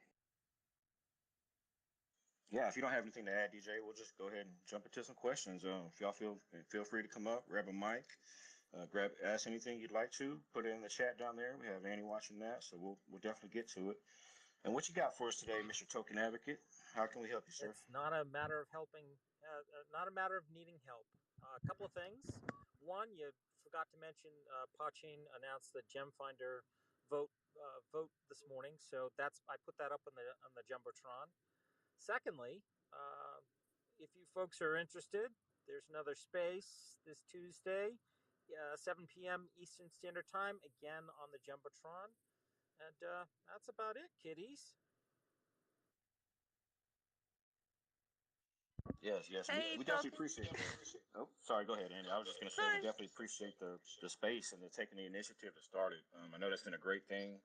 Yeah, if you don't have anything to add, DJ, we'll just go ahead and jump into some questions. If y'all feel free to come up, grab a mic, ask anything you'd like to. Put it in the chat down there. We have Annie watching that, so we'll definitely get to it. And what you got for us today, Mr. Token Advocate? How can we help you, sir? It's not a matter of helping, not a matter of needing help. A couple of things. One, you forgot to mention PAWChain announced the Gem Finder vote this morning. So that's I put that up on the jumbotron. Secondly, if you folks are interested, there's another space this Tuesday, 7 p.m. Eastern Standard Time, again on the jumbotron, and that's about it, kiddies. Yes, yes, Hey, we so definitely appreciate that. Oh, sorry, go ahead, Andy. I was just going to say we sorry. definitely appreciate the space and the taking the initiative to start it. I know that's been a great thing.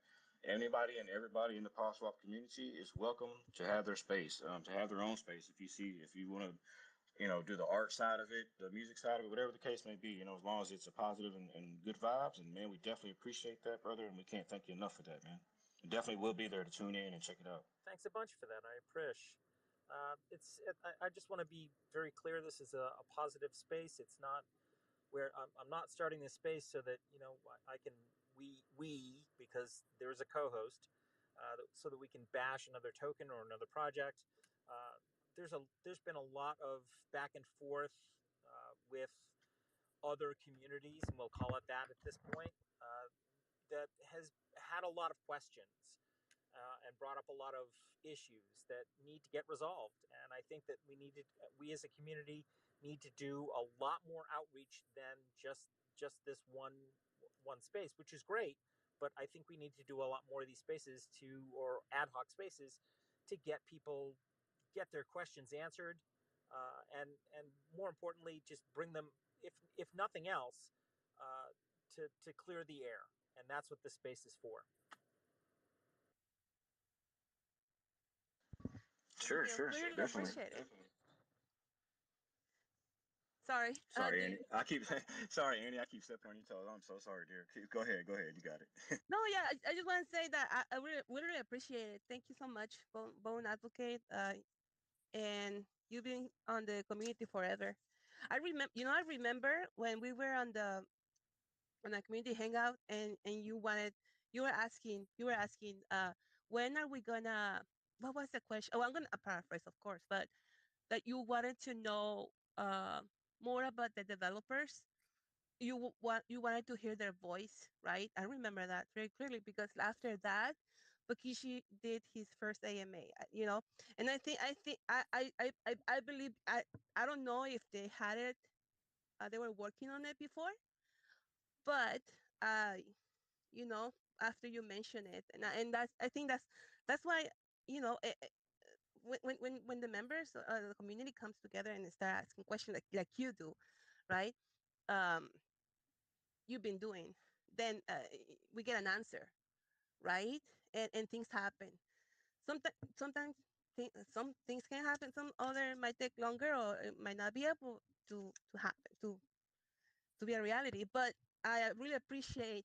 Anybody and everybody in the Paw Swap community is welcome to have their space, to have their own space. If you want to, do the art side of it, the music side of it, whatever the case may be, as long as it's a positive and good vibes. And man, we definitely appreciate that, brother. And we can't thank you enough for that, man. We definitely will be there to tune in and check it out. Thanks a bunch for that. I appreciate. I just want to be very clear. This is a positive space. It's not where I'm not starting this space so that I can we because there's a co-host, so that we can bash another token or another project. Uh, there's been a lot of back and forth with other communities, and we'll call it that at this point. That has had a lot of questions, and brought up a lot of issues that need to get resolved. And I think that we as a community need to do a lot more outreach than just this one space, which is great. But I think we need to do a lot more of these spaces or ad hoc spaces to get their questions answered, and more importantly, just bring them, if nothing else, uh, to clear the air. And that's what this space is for. Thank Sure, you. sure, We really definitely. appreciate it. Sorry. Sorry, Do Andy. you? Sorry, Andy. I keep stepping on your toes. I'm so sorry, dear. Go ahead. Go ahead. You got it. No, yeah. I just want to say that we really appreciate it. Thank you so much, Bone Advocate. And you've been on the community forever. I remember. I remember when we were on a community hangout, and you were asking, when are we gonna? What was the question? Oh, I'm gonna paraphrase, of course, but that you wanted to know more about the developers. You wanted to hear their voice, right? I remember that very clearly because after that, Bakishi did his first AMA. And I believe I don't know if they had it. They were working on it before, but uh, you know, after you mention it, and I think that's why you know. When the members of the community comes together and start asking questions like you do, right? Um, you've been doing, then we get an answer, right? And things happen. Sometimes some things can happen. Some other might take longer, or it might not be able to happen to be a reality. But I really appreciate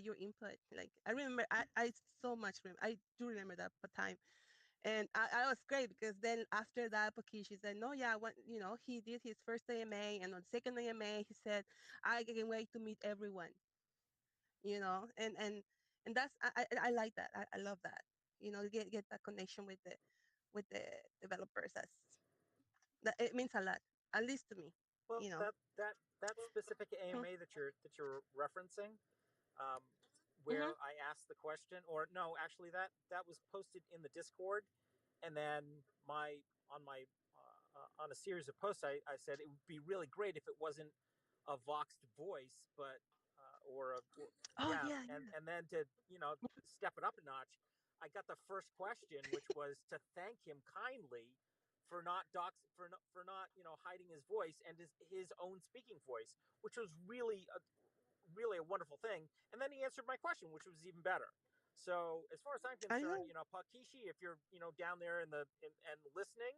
your input. Like I remember, I so much remember. I do remember that time, and I was great because then after that, Pakishi said, "No, yeah, he did his first AMA, and on the second AMA, he said, I can't wait to meet everyone." And that's I like that. I love that. Get that connection with the developers. That it means a lot, at least to me. Well, You know. that specific Mhm. AMA that you're referencing, um, Mhm. where I asked the question, or no, actually that was posted in the Discord, and then my on a series of posts, I said it would be really great if it wasn't a voxed voice, but Oh yeah, yeah, and then to step it up a notch, I got the first question, which was to thank him kindly for not hiding his voice and his own speaking voice, which was really a wonderful thing. And then he answered my question, which was even better. So as far as I'm I concerned, know. Pakishi, if you're down there and listening,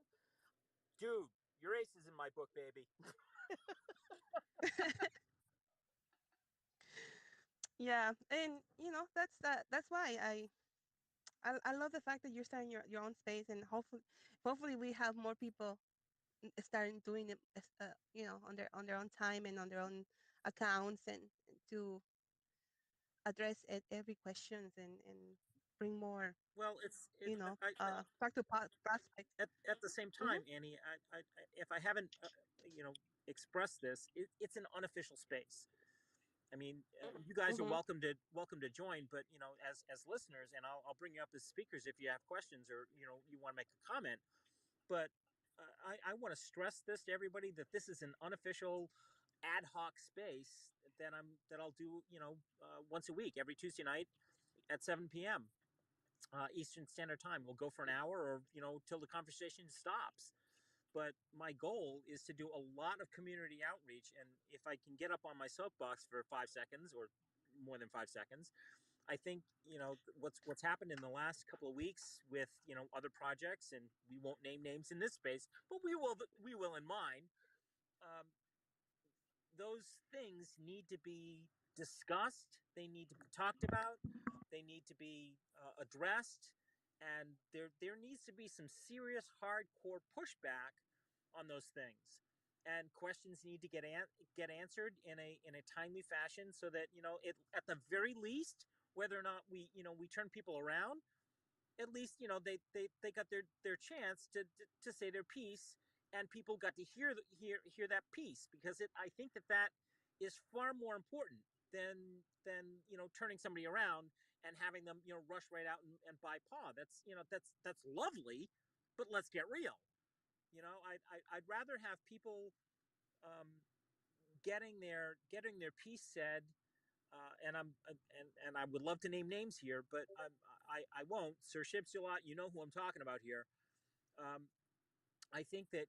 dude, your ace is in my book, baby. Yeah, and that's why I love the fact that you're starting your own space, and hopefully we have more people starting doing it, on their own time and on their own accounts, and to address every questions, and bring more, Well, talk to prospects. at the same Hmm. time, Annie, if I haven't expressed this, it's an unofficial space, I mean, you guys are Mm-hmm. welcome to join, but as listeners, and I'll bring you up as speakers if you have questions or you want to make a comment. But I want to stress this to everybody that this is an unofficial ad hoc space that I'll do once a week, every Tuesday night at 7 p.m. Eastern Standard Time. We'll go for an hour or till the conversation stops. But my goal is to do a lot of community outreach, and if I can get up on my soapbox for 5 seconds or more than 5 seconds, I think what's happened in the last couple of weeks with other projects, and we won't name names in this space, but we will in mine. Um, those things need to be discussed. They need to be talked about. They need to be addressed, and there needs to be some serious, hardcore pushback on those things. And questions need to get answered in a timely fashion, so that it at the very least, whether or not we turn people around, at least they got their chance to say their piece, and people got to hear that piece, because I think that is far more important than turning somebody around and having them rush right out and buy paw. That's lovely, but let's get real. I'd rather have people um, getting their piece said, and I would love to name names here, but I won't. Sir Shipsulot, you know who I'm talking about here. Um, I think that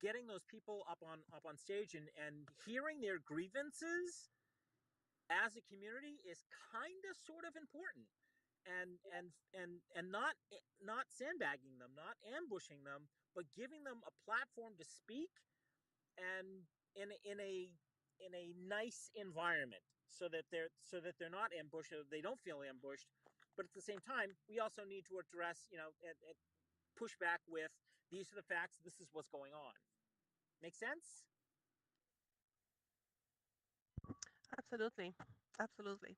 getting those people up on stage and hearing their grievances as a community is kind of sort of important, and not sandbagging them, not ambushing them, but giving them a platform to speak, and in a nice environment, so that they're not ambushed, or they don't feel ambushed. But at the same time, we also need to address, and push back with, these are the facts, this is what's going on. Make sense? Absolutely. Absolutely.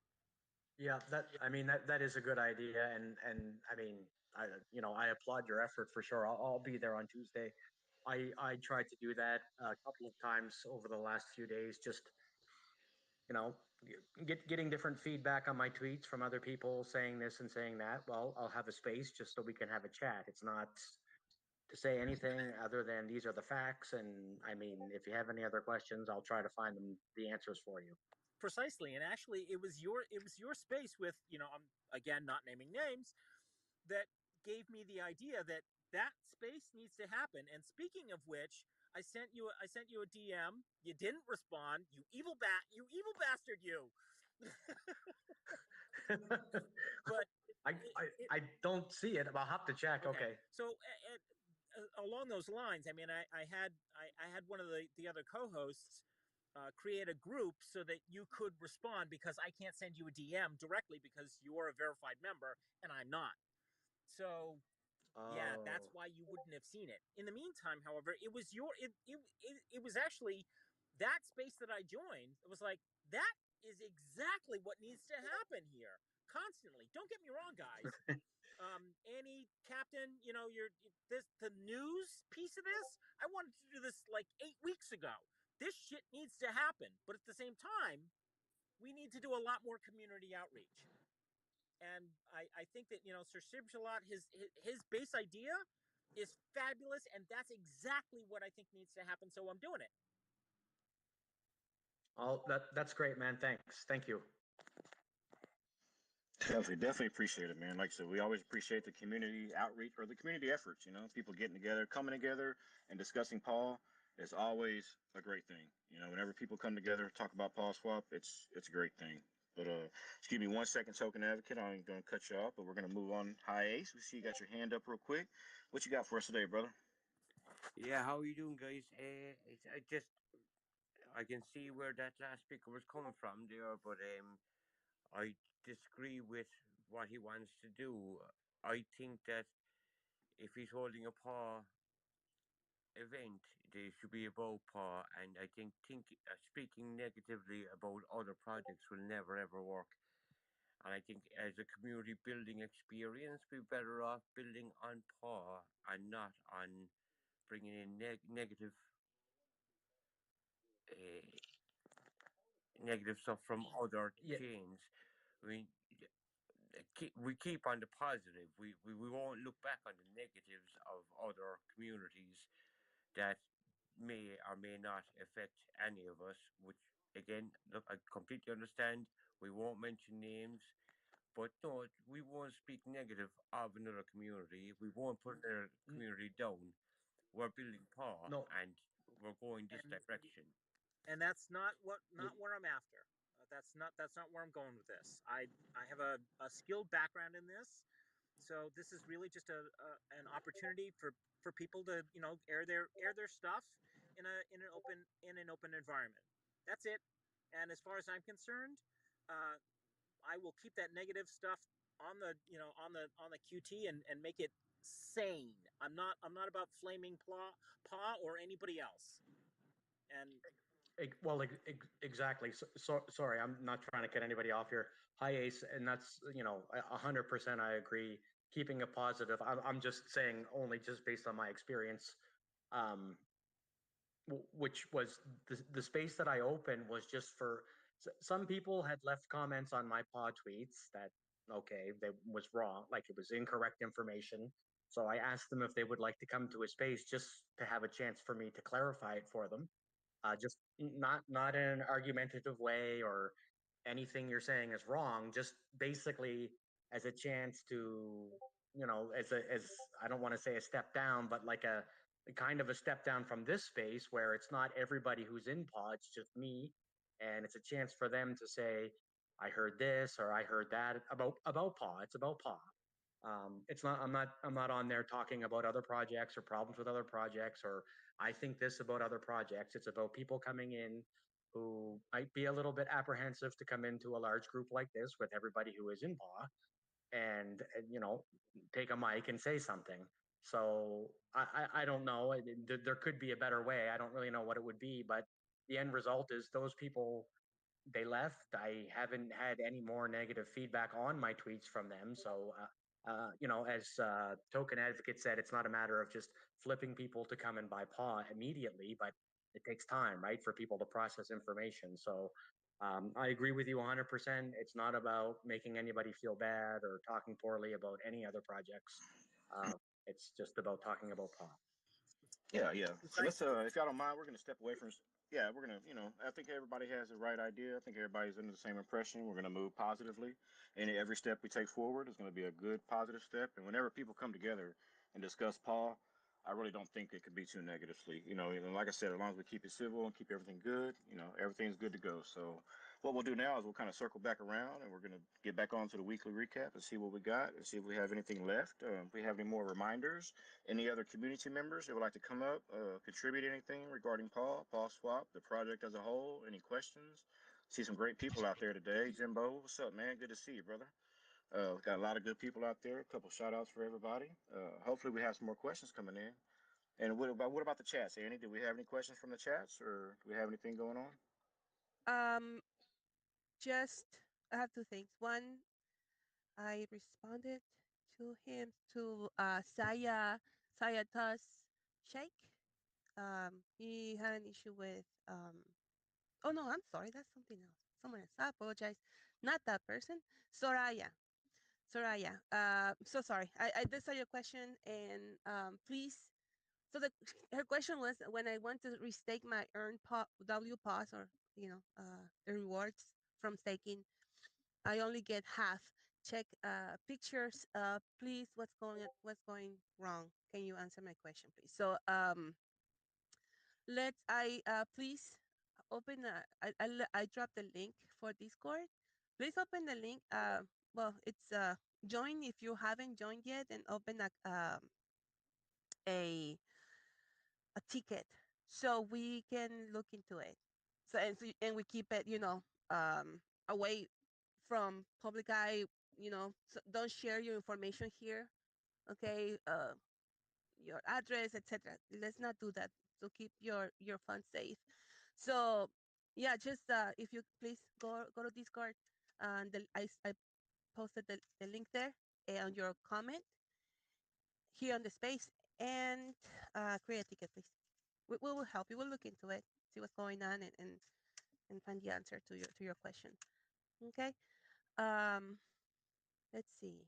Yeah, that is a good idea, and I mean, I applaud your effort for sure. I'll be there on Tuesday. I tried to do that a couple of times over the last few days, just you know, getting different feedback on my tweets from other people saying this and saying that. Well, I'll have a space just so we can have a chat. It's not to say anything other than these are the facts. And I mean, if you have any other questions, I'll try to find the answers for you. Precisely. And actually, it was your space with, I'm again not naming names, that gave me the idea that space needs to happen. And speaking of which, I sent you a DM. You didn't respond. You evil bastard, you. But I, it, I it, I don't see it. I'll have to check. okay. Okay. So along those lines, I mean, I had one of the other co-hosts create a group so that you could respond, because I can't send you a DM directly because you're a verified member and I'm not. So yeah, that's Oh. why you wouldn't have seen it. In the meantime, however, it was actually that space that I joined. It was like, that is exactly what needs to happen here constantly. Don't get me wrong, guys. Annie, Captain, the news piece of this. I wanted to do this like 8 weeks ago. This shit needs to happen, but at the same time, we need to do a lot more community outreach. And I think that Sir Sibshalat, his base idea is fabulous, and that's exactly what I think needs to happen. So I'm doing it. That's great, man. Thanks. Thank you. Definitely appreciate it, man. Like I said, we always appreciate the community outreach or the community efforts. People getting together, coming together, and discussing Paul is always a great thing. Whenever people come together, talk about Paul Swap, it's a great thing. But just give me 1 second, token advocate. I'm gonna cut you off, but we're gonna move on. Hi, Ace. We see you got your hand up real quick. What you got for us today, brother? Yeah, how are you doing, guys? I can see where that last speaker was coming from there, but I disagree with what he wants to do. I think that if he's holding a paw event, they should be above paw, and I think speaking negatively about other projects will never ever work. And I think as a community building experience, we're better off building on paw and not on bringing in negative uh, negative stuff from other Yeah, chains. I mean, we keep on the positive. We won't look back on the negatives of other communities that may or may not affect any of us. Which again, look, I completely understand. We won't mention names, but no, we won't speak negative of another community. We won't put another community down. We're building power, no, and we're going this and direction. that's y- not where I'm after. That's not where I'm going with this. I have a skilled background in this, so this is really just an opportunity for people to air their stuff in an open environment. That's it. And as far as I'm concerned, uh, I will keep that negative stuff on the on the QT and make it sane. I'm not about flaming paw or anybody else. And well, exactly. So sorry, I'm not trying to get anybody off here. Hi, Ace, and that's 100%. I agree. Keeping it positive. I'm just saying only just based on my experience. Um, which was the space that I opened was just for some people had left comments on my pod tweets that okay, they was wrong, like it was incorrect information. So I asked them if they would like to come to a space just to have a chance for me to clarify it for them. Just not in an argumentative way or anything you're saying is wrong. Just basically as a chance to, as I don't want to say a step down, but like a kind of a step down from this space where it's not everybody who's in pod, it's just me, and it's a chance for them to say, I heard this or I heard that about paw. It's about paw. It's not. I'm not on there talking about other projects or problems with other projects or I think this about other projects. It's about people coming in who might be a little bit apprehensive to come into a large group like this with everybody who is in paw and take a mic and say something. So I don't know. There could be a better way. I don't really know what it would be, but the end result is those people they left. I haven't had any more negative feedback on my tweets from them. So, as Token Advocate said, it's not a matter of just flipping people to come and buy paw immediately, but it takes time, right, for people to process information. So, I agree with you 100%. It's not about making anybody feel bad or talking poorly about any other projects. Uh, it's just about talking about paw. Yeah, yeah. So let's, besides, if y'all don't mind, we're gonna step away from. Yeah, we're gonna, I think everybody has the right idea. I think everybody's under the same impression. We're gonna move positively, and every step we take forward is gonna be a good, positive step. And whenever people come together and discuss Paul, I really don't think it could be too negatively. And like I said, as long as we keep it civil and keep everything good, everything's good to go. So what we'll do now is we'll kind of circle back around, and we're gonna get back onto the weekly recap and see what we got, and see if we have anything left. If we have any more reminders. Any other community members that would like to come up, contribute anything regarding Paul Swap, the project as a whole? Any questions? See some great people out there today. Jimbo, what's up, man? Good to see you, brother. We've got a lot of good people out there. A couple shout outs for everybody. Hopefully, we have some more questions coming in. And what about the chats, Annie? Do we have any questions from the chats, or do we have anything going on? Um, just I have two things. One, I responded to him to Saya Tuss Shake. He had an issue with oh no, I'm sorry, that's something else. Someone else. I apologize. Not that person. Soraya. Soraya. So sorry. I did saw your question and please. So her question was when I want to restake my earned W pos or the rewards from staking, I only get half. Check pictures. Please, what's going wrong? Can you answer my question, please? So let's I please open I dropped the link for Discord. Please open the link. Well, it's join if you haven't joined yet, and open a a ticket so we can look into it. So we keep it, away from public eye. So don't share your information here. Okay, your address, etc. Let's not do that. So keep your funds safe. So yeah, just if you please go to Discord, and I posted the link there on your comment here on the space, and create a ticket, please. We will help you. We'll look into it, see what's going on, and and find the answer to your question. Okay. Um, let's see.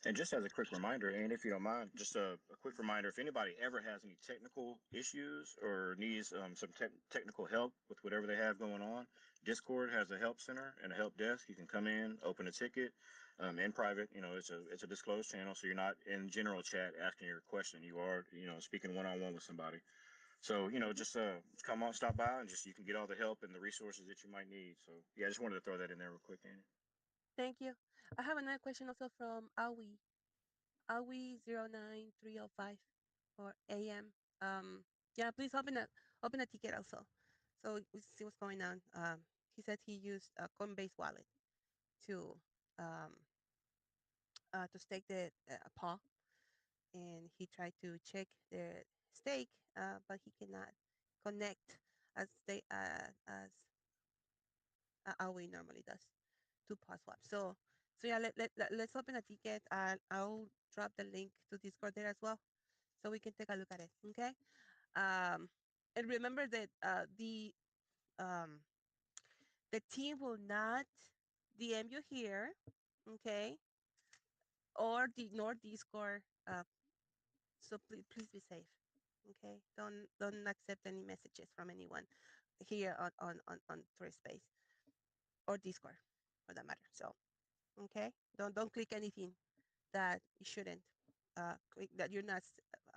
And just as a quick reminder, and if you don't mind, just a quick reminder, if anybody ever has any technical issues or needs some technical help with whatever they have going on, Discord has a help center and a help desk. You can come in, open a ticket in private. It's a disclosed channel, so you're not in general chat asking your question. You are, speaking one-on-one with somebody. So, just come on, stop by, and just you can get all the help and the resources that you might need. So, yeah, I just wanted to throw that in there real quick, Annie. Thank you. I have another question also from Awi 09305 or AM. Yeah, please open a ticket also, so we see what's going on. He said he used a Coinbase wallet to um to stake the paw, and he tried to check the stake, but he cannot connect as Awi normally does to PawSwap. So yeah, let's open a ticket. I'll drop the link to Discord there as well, so we can take a look at it. Okay. Um, and remember that um, the team will not DM you here, okay, or nor Discord. So please be safe. Okay, don't accept any messages from anyone here on Thread Space or Discord, for that matter. So okay, don't click anything that you shouldn't click, that you're not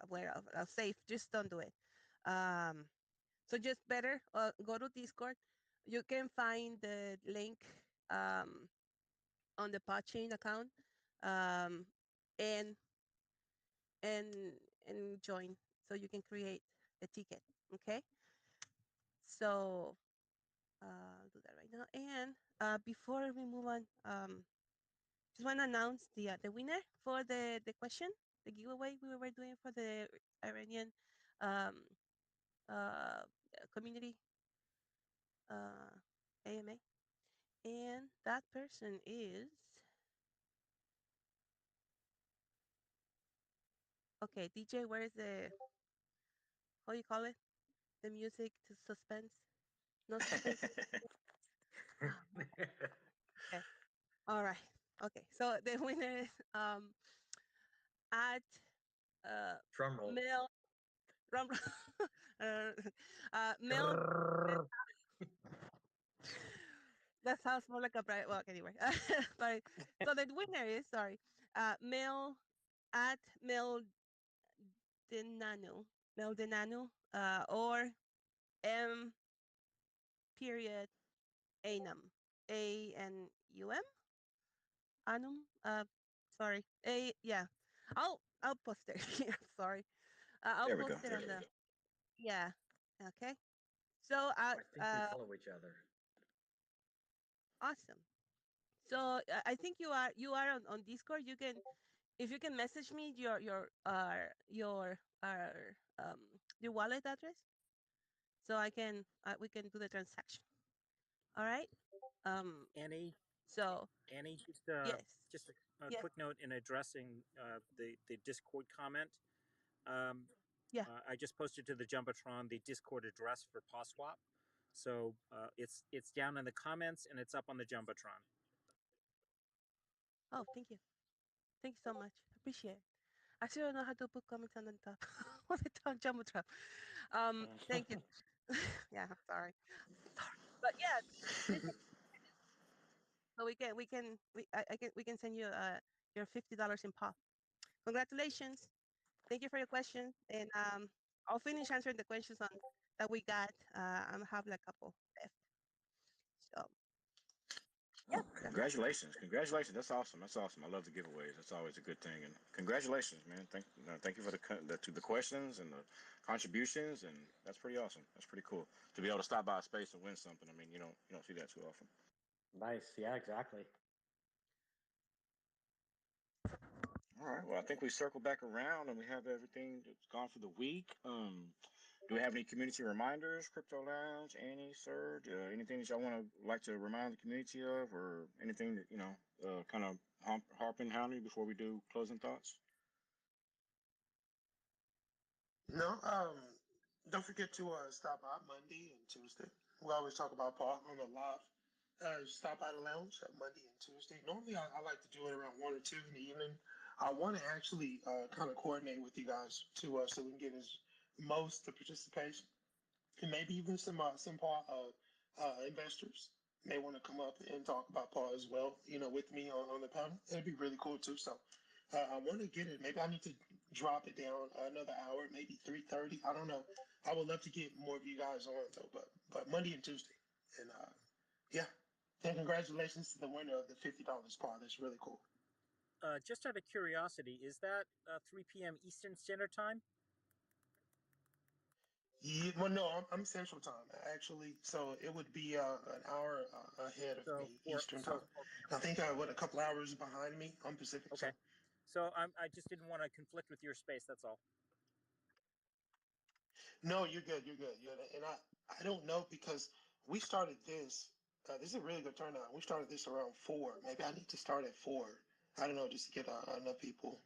aware of. Safe, just don't do it. Um, so just better go to Discord. You can find the link um, on the PAWChain account, um, and and and join so you can create a ticket. Okay, so I'll do that right now. And before we move on, just want to announce the winner for the question, the giveaway we were doing for the Iranian um, uh, community AMA, and that person is okay. DJ, where is the how you call it? The music to suspense? No suspense. Okay. All right. Okay. So the winner is at Drum roll. Mel Rum Mel. Grrrr. That sounds more like a bright. Well, anyway, but so the winner is sorry, Mel at Mel Denano, or M period Anum, ANUM, Anum. Sorry, A yeah. I'll post it here. Sorry, I'll There we post go. it There on we the go. yeah. Okay, so I think we follow each other. awesome. So I think you are on Discord. You can if you can message me um your wallet address so I can we can do the transaction. All right. Um. Annie, So Annie, yes, just a yes, quick note in addressing the Discord comment. Um, yeah. I just posted to the Jumbotron the Discord address for PawSwap, so it's down in the comments and it's up on the Jumbotron. Oh, thank you so much. Appreciate it. I still don't know how to put comments on the top on the top jumbo trap. Thank you. Yeah, I'm sorry. Sorry, but yeah, listen. So we can send you your $50 in POP. Congratulations. Thank you for your question. And I'll finish answering the questions on that we got. I have like a couple left. So yeah, that's all. Congratulations! That's awesome. That's awesome. I love the giveaways. That's always a good thing. And congratulations, man. Thank you for the questions and the contributions. And that's pretty awesome. That's pretty cool to be able to stop by a space and win something. I mean, you don't see that too often. Nice. Yeah, exactly. All right. Well, I think we circle back around and we have everything that's gone for the week. Do we have any community reminders, Crypto Lounge, Annie, Sir? Anything that y'all want to like to remind the community of, or anything that kind of harp and hound before we do closing thoughts? No, Don't forget to stop by Monday and Tuesday. We always talk about Paul on the live. Stop by the lounge Monday and Tuesday. Normally, I like to do it around 1 or 2 in the evening. I want to actually kind of coordinate with you guys too, so we can get as most the participation and maybe even some Paul investors may want to come up and talk about Paul as well. With me on the panel, it'd be really cool too. So I want to get it. Maybe I need to drop it down another hour, maybe 3:30. I don't know. I would love to get more of you guys on though, but Monday and Tuesday, and yeah. And congratulations to the winner of the $50 Paul. That's really cool. Just out of curiosity, is that 3 p.m. Eastern Standard Time? Yeah, well, no, I'm Central Time actually, so it would be an hour ahead of So me four, Eastern so Time. I think what a couple hours behind me. I'm Pacific, okay. so So I just didn't want to conflict with your space. That's all. no, you're good, you're good. And I don't know because we started this. This is a really good turnout. We started this around 4. Maybe I need to start at 4. I don't know, just to get enough people.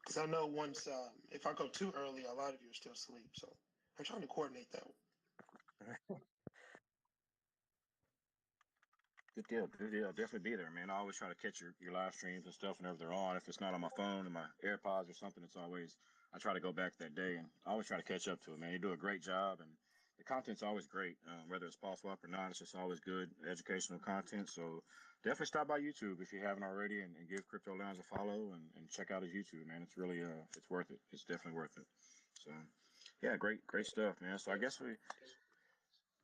Because I know once if I go too early, a lot of you are still asleep. So I'm trying to coordinate that. Good deal. Definitely be there, man. I always try to catch your live streams and stuff whenever they're on. If it's not on my phone and my AirPods or something, it's always I try to go back that day and I always try to catch up to it, man. You do a great job and the content's always great, whether it's Paul Swap or not. It's just always good educational content. So definitely stop by YouTube if you haven't already and give Crypto Lounge a follow and check out his YouTube, man. It's really it's worth it. It's definitely worth it. So yeah, great stuff, man. So I guess we.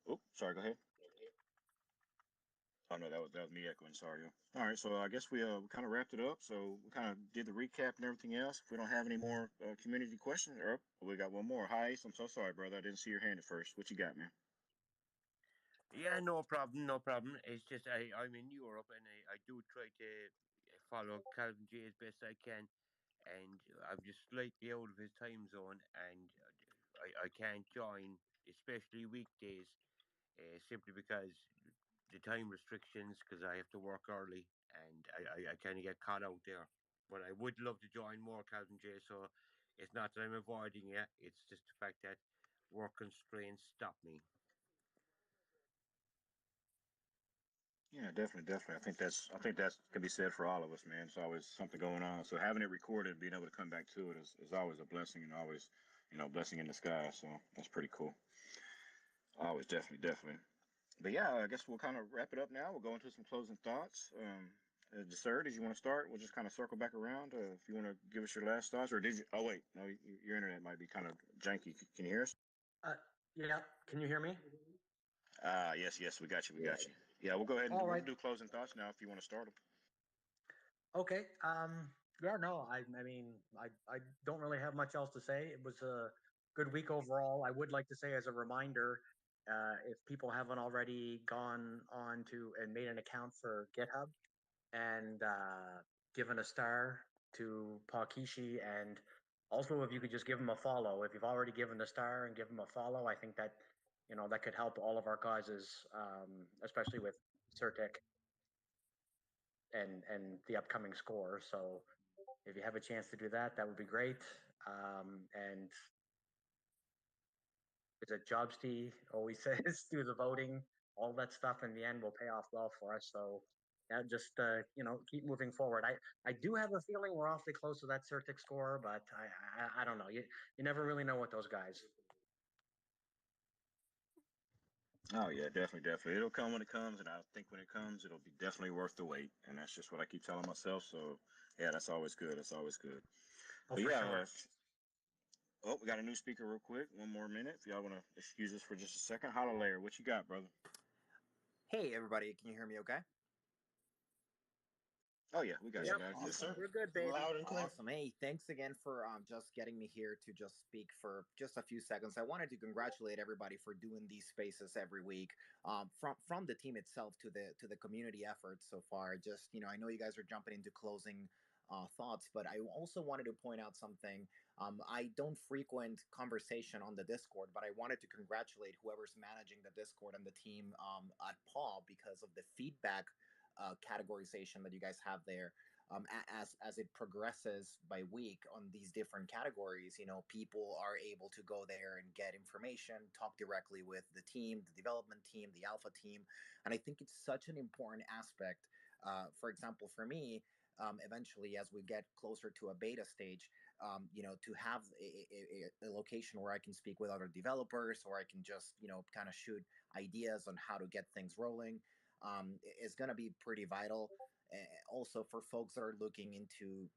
Oh, sorry. Go ahead. Oh no, that was me echoing. Sorry. All right, so I guess we kind of wrapped it up. So we kind of did the recap and everything else. If we don't have any more community questions, or we got one more. Hi, Ace. I'm so sorry, brother. I didn't see your hand at first. What you got, man? Yeah, no problem, no problem. It's just I'm in Europe and I do try to follow Calvin J as best I can, and I'm just slightly out of his time zone, and I can't join, especially weekdays, simply because the time restrictions, because I have to work early, and I kind of get caught out there. But I would love to join more, Calvin J. So it's not that I'm avoiding it; it's just the fact that work constraints stop me. Yeah, definitely. I think that's can be said for all of us, man. It's always something going on. So having it recorded, being able to come back to it is always a blessing and always, blessing in disguise. So that's pretty cool. Always, definitely. But yeah, I guess we'll kind of wrap it up now. We'll go into some closing thoughts. Dessert, did you want to start? We'll just kind of circle back around. If you want to give us your last thoughts, or did you? Oh wait, no, your internet might be kind of janky. Can you hear us? Uh, yeah, can you hear me? Yes, we got you, we got you. Yeah, we'll go ahead and All we'll right. do closing thoughts now. If you want to start them. Okay. Yeah, no, I mean, I don't really have much else to say. It was a good week overall. I would like to say as a reminder, if people haven't already gone on to and made an account for GitHub and given a star to PAWChain, and also if you could just give them a follow. If you've already given a star and give them a follow, I think that that could help all of our causes, especially with Certic and the upcoming score. So if you have a chance to do that, that would be great. And is it Jobsty always says do the voting, all that stuff in the end will pay off well for us. So yeah, just keep moving forward. I do have a feeling we're awfully close to that Certic score, but I don't know. You never really know with those guys. Oh yeah, definitely. It'll come when it comes, and I think when it comes, it'll be definitely worth the wait. And that's just what I keep telling myself. So yeah, that's always good. That's always good. Oh, But for yeah, sure. oh, we got a new speaker real quick. One more minute. If y'all want to excuse us for just a second. Holla layer, what you got, brother? Hey, everybody, can you hear me okay? Oh yeah, we got you Yep, guys. Yes, Yes, sir. sir. we're good, babe. Loud and clear. Awesome. Hey, thanks again for just getting me here to just speak for just a few seconds. I wanted to congratulate everybody for doing these spaces every week. From the team itself to the community effort so far. Just I know you guys are jumping into closing thoughts, but I also wanted to point out something. I don't frequent conversation on the Discord, but I wanted to congratulate whoever's managing the Discord and the team at Paw because of the feedback categorization that you guys have there. as it progresses by week on these different categories, people are able to go there and get information, talk directly with the team, the development team, the alpha team. And I think it's such an important aspect. For example, for me, eventually, as we get closer to a beta stage, to have a location where I can speak with other developers, or I can just, kind of shoot ideas on how to get things rolling, is going to be pretty vital. Also, for folks that are looking into,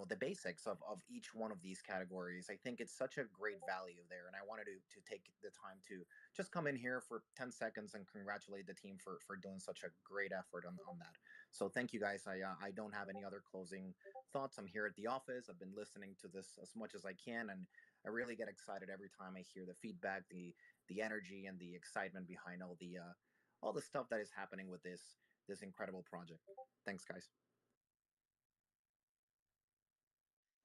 the basics of each one of these categories, I think it's such a great value there, and I wanted to take the time to just come in here for 10 seconds and congratulate the team for doing such a great effort on that. So thank you guys. I don't have any other closing thoughts. I'm here at the office. I've been listening to this as much as I can, and I really get excited every time I hear the feedback, the energy, and the excitement behind all the stuff that is happening with this incredible project. Thanks, guys.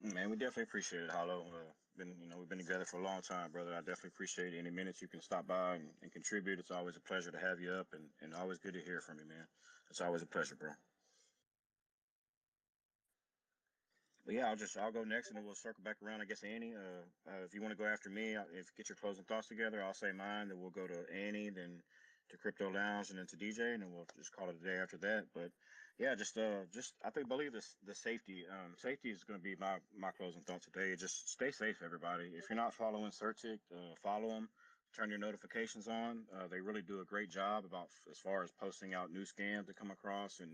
Man, we definitely appreciate it, Hollow. We've been together for a long time, brother. I definitely appreciate any minutes you can stop by and contribute. It's always a pleasure to have you up, and always good to hear from you, man. It's always a pleasure, bro. But yeah, I'll go next, and then we'll circle back around. I guess Annie, if you want to go after me, if get your closing thoughts together, I'll say mine. Then we'll go to Annie, then to Crypto Lounge, and then to DJ, and then we'll just call it a day after that. But yeah, just I think believe this the safety. Safety is going to be my closing thought today. Just stay safe, everybody. If you're not following CertIc, follow them. Turn your notifications on. They really do a great job about as far as posting out new scams to come across and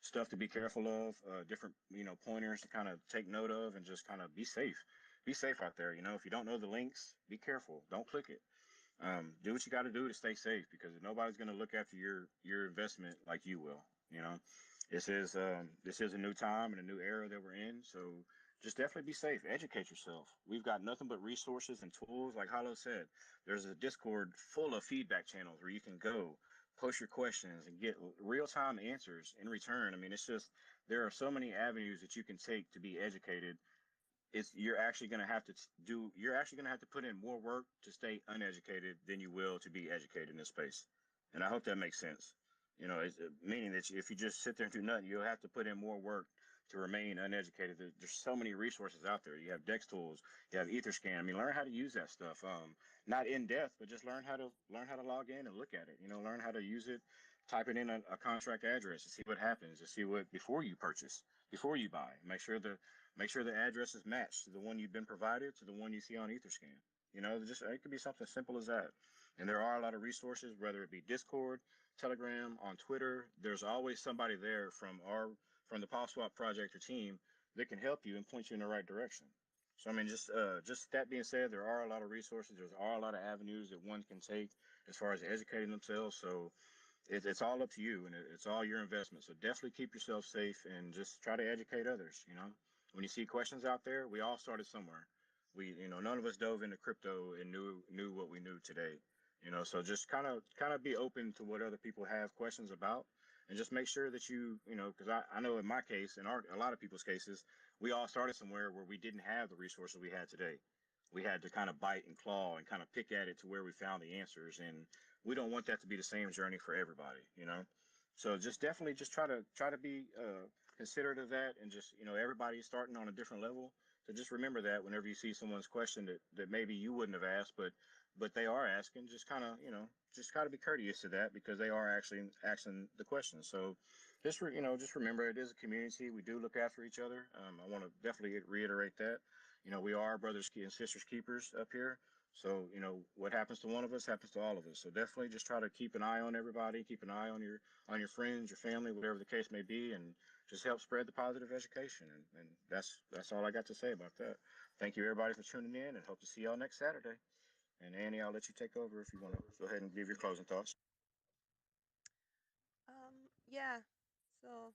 stuff to be careful of, different pointers to kind of take note of, and just kind of be safe. Be safe out there. If you don't know the links, be careful. Don't click it. Do what you got to do to stay safe, because nobody's going to look after your investment like you will. You know, this is a new time and a new era that we're in. So just definitely be safe. Educate yourself. We've got nothing but resources and tools. Like Hollow said, there's a Discord full of feedback channels where you can go post your questions and get real time answers in return. I mean, it's just there are so many avenues that you can take to be educated. It's you're actually going to have to put in more work to stay uneducated than you will to be educated in this space. And I hope that makes sense. Meaning that if you just sit there and do nothing, you'll have to put in more work to remain uneducated. There's so many resources out there. You have Dex tools, you have Etherscan. I mean, learn how to use that stuff. Not in depth, but just learn how to log in and look at it. Learn how to use it. Type it in a contract address to see what happens. To see what before you purchase, before you buy. Make sure the address is matched to the one you've been provided, to the one you see on Etherscan. Just it could be something simple as that. And there are a lot of resources, whether it be Discord, Telegram, on Twitter. There's always somebody there from the PawSwap project or team that can help you and point you in the right direction. So I mean, just that being said, there are a lot of resources. There are a lot of avenues that one can take as far as educating themselves. So it's all up to you, and it's all your investment. So definitely keep yourself safe and just try to educate others. When you see questions out there, we all started somewhere. None of us dove into crypto and knew what we knew today. So just kind of be open to what other people have questions about, and just make sure that because I know in my case, in a lot of people's cases, we all started somewhere where we didn't have the resources we had today. We had to kind of bite and claw and kind of pick at it to where we found the answers, and we don't want that to be the same journey for everybody. So just definitely just try to be considerate of that, and just everybody's starting on a different level. So just remember that whenever you see someone's question that maybe you wouldn't have asked, but they are asking, just kind of just got to be courteous to that, because they are actually asking the question. So just remember, it is a community. We do look after each other. I want to definitely reiterate that. We are brothers and sisters keepers up here. So, what happens to one of us happens to all of us. So definitely just try to keep an eye on everybody, keep an eye on your friends, your family, whatever the case may be, and just help spread the positive education. And that's all I got to say about that. Thank you everybody for tuning in, and hope to see y'all next Saturday. And Annie, I'll let you take over if you want to go ahead and give your closing thoughts. Yeah. So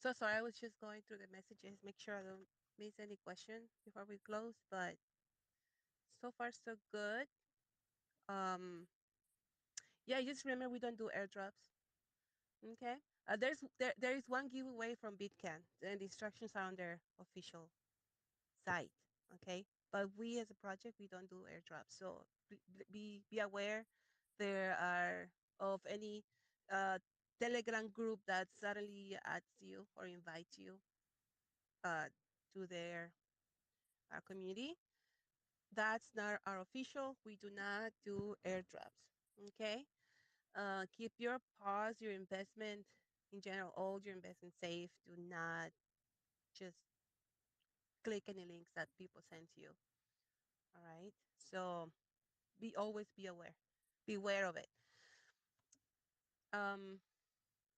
so sorry. I was just going through the messages, make sure I don't miss any question before we close. But so far so good. Um. Yeah. Just remember, we don't do airdrops. Okay. There is one giveaway from Bitcan, and the instructions are on their official site. Okay. But we as a project, we don't do airdrops. So be aware there are of any uh Telegram group that suddenly adds you or invites you uh, to their community. That's not our official. We do not do airdrops. Okay. Keep your pause, your investment in general, all your investment safe. Do not just click any links that people send to you. All right. So be always be aware. Beware of it.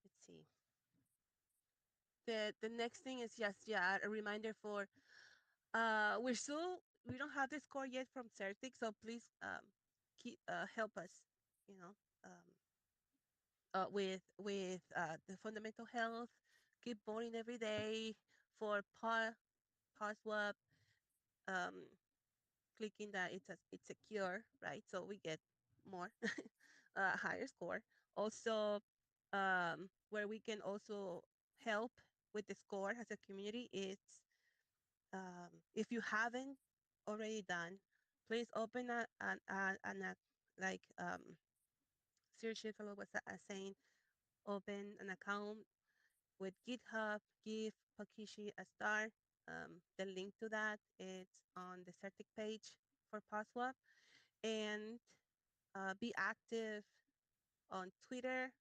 Let's see. The next thing is just yeah a reminder for we don't have the score yet from Certic, so please keep help us, you know, um, with the fundamental health. Keep voting every day for PAWSwap. Um, clicking that it's secure, right? So we get more higher score. Also, where we can also help with the score as a community is if you haven't already done, please open a like Sir Shifalo was saying, open an account with GitHub, give Pakishi a star. The link to that is on the Certic page for PAWSwap, and be active on Twitter,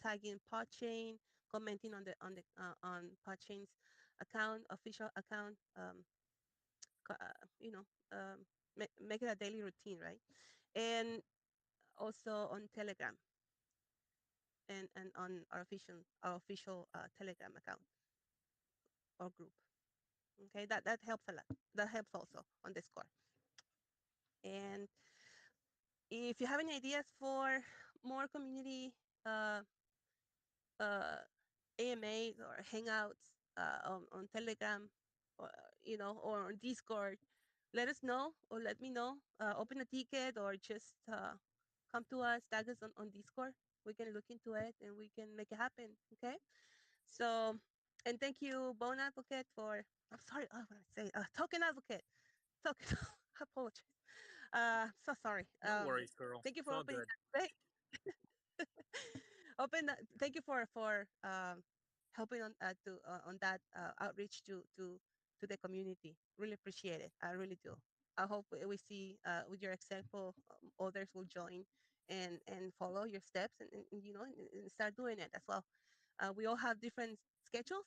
tagging PAWChain, commenting on PAWChain's account, official account. You know, make it a daily routine, right? And also on Telegram and on our official Telegram account or group. Okay, that helps a lot. That helps also on the score. And if you have any ideas for more community uh, uh, AMAs or Hangouts on Telegram, or or on Discord, let us know or let me know. Open a ticket or just come to us, tag us on Discord. We can look into it and we can make it happen. Okay. So, and thank you, Bone Advocate, for. I'm sorry, what did I say? Token Advocate. Token. I apologize. So sorry. No worries, girl. Thank you It's for all opening good. that space. Thank you for helping on that outreach to the community. Really appreciate it. I really do. I hope we see with your example, others will join and follow your steps and and start doing it as well. We all have different schedules.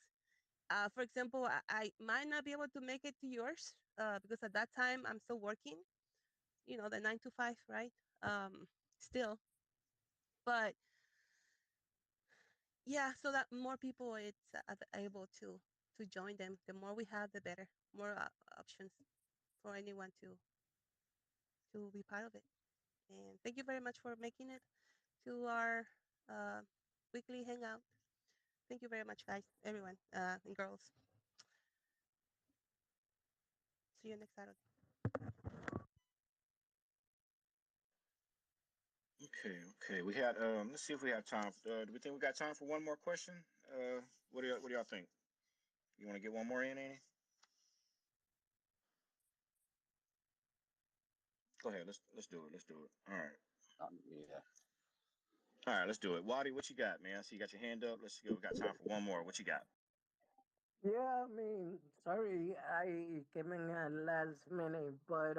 For example, I might not be able to make it to yours because at that time I'm still working. The 9 to 5, right? Still, but yeah, so that more people it's able to join them. The more we have, the better. More options for anyone to be part of it. And thank you very much for making it to our uh, weekly hangout. Thank you very much, guys, everyone, and girls. See you next Saturday. Okay, okay. We had let's see if we have time. Do we think we got time for one more question? What do y'all think? You want to get one more in, Annie? Go ahead. Let's do it. Let's do it. All right. Yeah. All right, let's do it. Waddy, what you got, man? I see you got your hand up. Let's go. We got time for one more. What you got? Yeah, I mean, sorry, I came in at last minute, but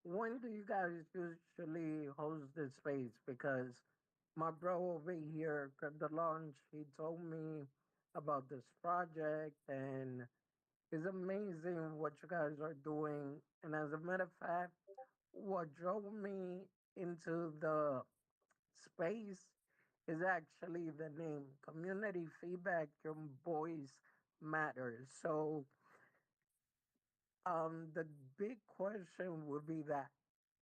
when do you guys usually host this space? Because my bro over here at the launch, he told me about this project, and it's amazing what you guys are doing. And as a matter of fact, what drove me into the space is actually the name community feedback. Your voice matters. So the big question would be that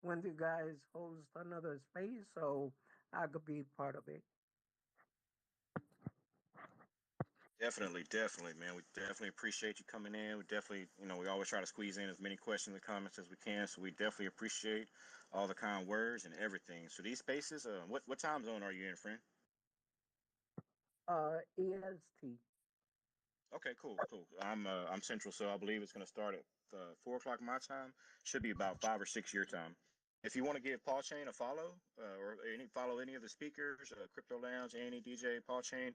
when do you guys host another space so I could be part of it? Definitely, definitely, man. We definitely appreciate you coming in. We definitely, we always try to squeeze in as many questions and comments as we can. So we definitely appreciate all the kind words and everything. So these spaces, what time zone are you in, friend? EST. Okay, cool, cool. I'm Central, so I believe it's gonna start at 4 o'clock my time. Should be about 5 or 6 your time. If you want to give PAWChain a follow, or follow any of the speakers, Crypto Lounge, Annie, DJ, PAWChain,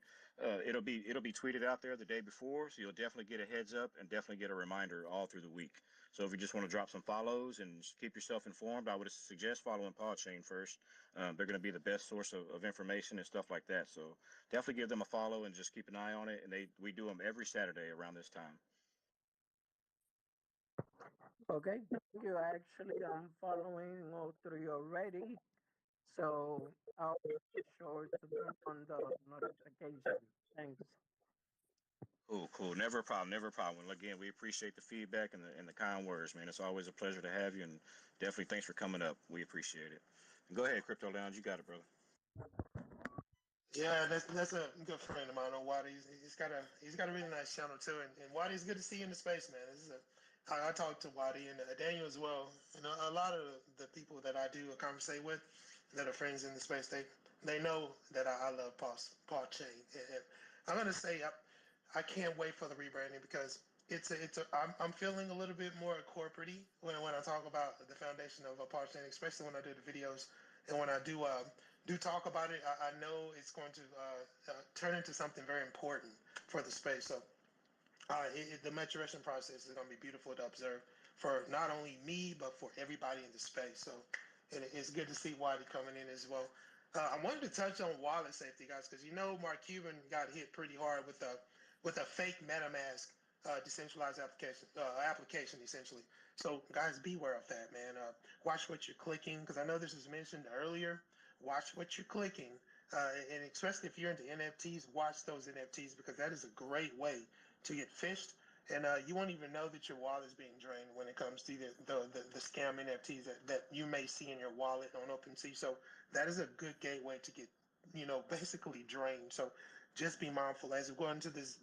it'll be tweeted out there the day before, so you'll definitely get a heads up and definitely get a reminder all through the week. So if you just want to drop some follows and keep yourself informed, I would suggest following PAWChain first. They're going to be the best source of information and stuff like that. So definitely give them a follow and just keep an eye on it. And we do them every Saturday around this time. Okay, thank you. Actually, I'm following all three already, so I'll be sure to turn on the notification. Thanks. Cool, cool. Never a problem. Never a problem. And again, we appreciate the feedback and the kind words, man. It's always a pleasure to have you, and definitely thanks for coming up. We appreciate it. And go ahead, Crypto Lounge. You got it, brother. Yeah, that's a good friend of mine, Waddy. He's got a really nice channel too, and Waddy, it's good to see you in the space, man. I talked to Waddy and Daniel as well, and a lot of the people that I do conversate with that are friends in the space, they know that I love Paul Chain, and I'm gonna say I can't wait for the rebranding because I'm feeling a little bit more corporate-y when I talk about the foundation of a Paul Chain, especially when I do the videos and when I do talk about it. I know it's going to turn into something very important for the space. So the maturation process is going to be beautiful to observe for not only me but for everybody in the space. So it's good to see Wiley coming in as well. I wanted to touch on wallet safety, guys, because Mark Cuban got hit pretty hard with a fake MetaMask decentralized application essentially. So guys, beware of that, man. Watch what you're clicking, because I know this was mentioned earlier. Watch what you're clicking, and especially if you're into NFTs, watch those NFTs, because that is a great way to get fished, and you won't even know that your wallet is being drained when it comes to the scam NFTs that you may see in your wallet on OpenSea. So that is a good gateway to get basically drained. So just be mindful as we go into this.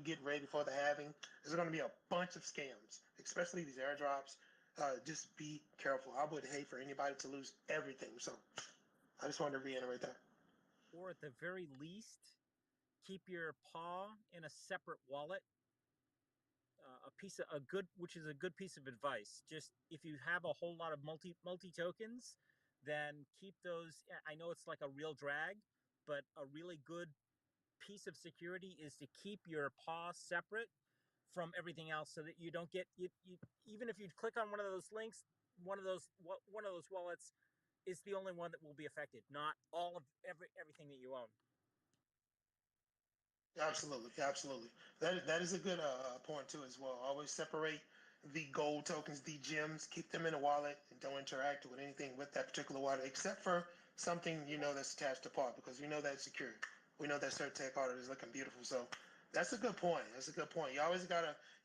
Get ready for the halving. There's going to be a bunch of scams, especially these airdrops. Just be careful. I would hate for anybody to lose everything. So I just wanted to reiterate that. Or at the very least, keep your paw in a separate wallet. Which is a good piece of advice. Just if you have a whole lot of multi tokens, then keep those. I know it's like a real drag, but a really good piece of security is to keep your paw separate from everything else, so that you don't get even if you click on one of those links, one of those wallets is the only one that will be affected, not all of everything that you own. Absolutely, absolutely. That is a good point too as well. Always separate the gold tokens, the gems, keep them in a wallet, and don't interact with anything with that particular wallet except for something that's attached to part, because we know that's secure. We know that CertTech audit is looking beautiful. So that's a good point. That's a good point. You always